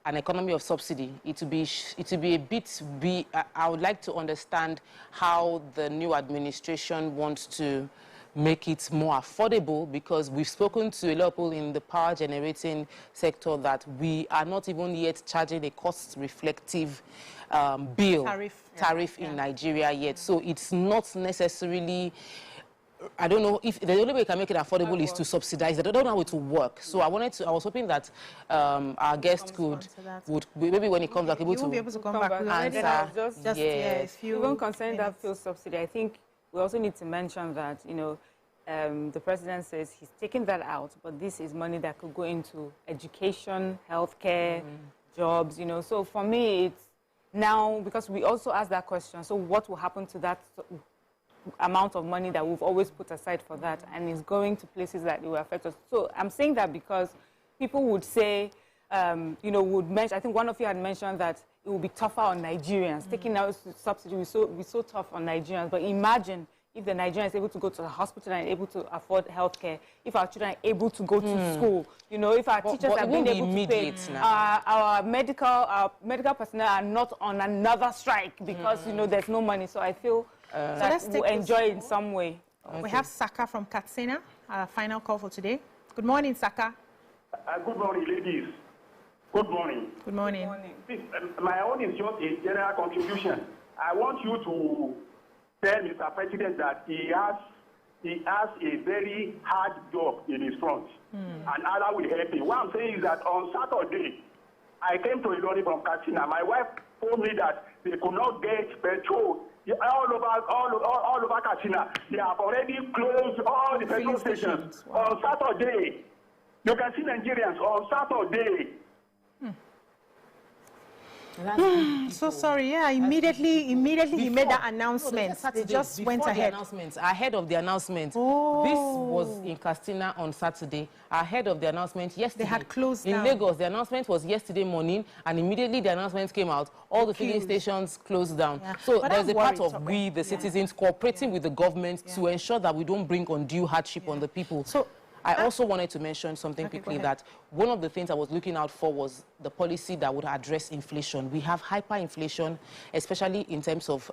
an economy of subsidy. It would be a bit. I would like to understand how the new administration wants to make it more affordable, because we've spoken to a lot of people in the power generating sector that we are not even yet charging a cost-reflective tariff in Nigeria yet. So it's not necessarily... I don't know if the only way we can make it affordable is to subsidize it. I don't know how it will work. So I was hoping that our guest would maybe when he comes back, able to come back answer. Just yes. Even concerning that fuel subsidy, I think we also need to mention that, the president says he's taking that out, but this is money that could go into education, healthcare, jobs, So for me, it's now, because we also asked that question, so what will happen to that amount of money that we've always put aside for that, and is going to places that it will affect us? So I'm saying that because people would say, would mention, I think one of you had mentioned that it will be tougher on Nigerians. Taking out subsidy will be so tough on Nigerians. But imagine if the Nigerian is able to go to the hospital and able to afford healthcare, if our children are able to go to school, if our teachers are being able to pay, our medical personnel are not on another strike because, there's no money. So I feel that we'll enjoy it in some way. Okay. We have Saka from Katsina, our final call for today. Good morning, Saka. Good morning, ladies. Good morning. Good morning. Please, my own is just a general contribution. I want you to tell Mr. President that he has a very hard job in his front, and Allah will help him. What I'm saying is that on Saturday, I came to Ilori from Katsina. My wife told me that they could not get petrol all over Katsina. They have already closed all the petrol stations on Saturday. You can see Nigerians on Saturday. So sorry. Yeah, immediately he made that announcement. They just went ahead. Ahead of the announcement. Oh. This was in Castina on Saturday. Ahead of the announcement yesterday. They had closed down. In Lagos, the announcement was yesterday morning, and immediately the announcement came out. All the filling stations closed down. Yeah. So there's a part of we, the citizens, cooperating with the government to ensure that we don't bring undue hardship on the people. So I also wanted to mention something quickly, that one of the things I was looking out for was the policy that would address inflation. We have hyperinflation, especially in terms of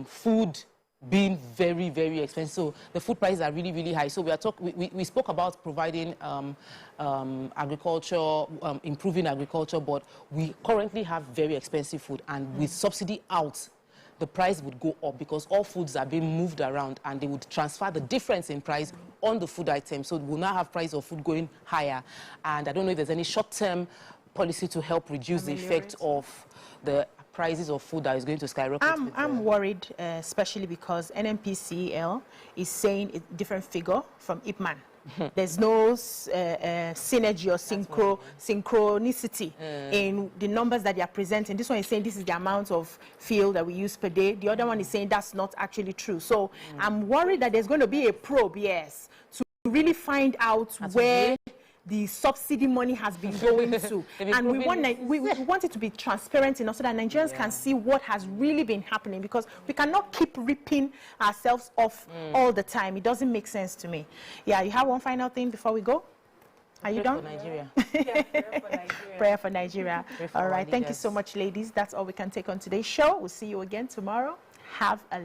food being very, very expensive. So the food prices are really, really high. So we spoke about providing agriculture, improving agriculture, but we currently have very expensive food, and with subsidy out, the price would go up because all foods are being moved around, and they would transfer the difference in price on the food item. So we'll now have price of food going higher. And I don't know if there's any short-term policy to help reduce the effect of the prices of food that is going to skyrocket. I'm worried, especially because NNPCL is saying a different figure from IPMAN. There's no synergy or synchronicity in the numbers that they are presenting. This one is saying this is the amount of fuel that we use per day. The other one is saying that's not actually true. So I'm worried that there's going to be a probe, yes, to really find out where the subsidy money has been going to. And we want it to be transparent enough so that Nigerians can see what has really been happening, because we cannot keep ripping ourselves off all the time. It doesn't make sense to me. Yeah, you have one final thing before we go? Are you done? For Nigeria. Prayer for Nigeria. All right. Thank you so much, ladies. That's all we can take on today's show. We'll see you again tomorrow. Have a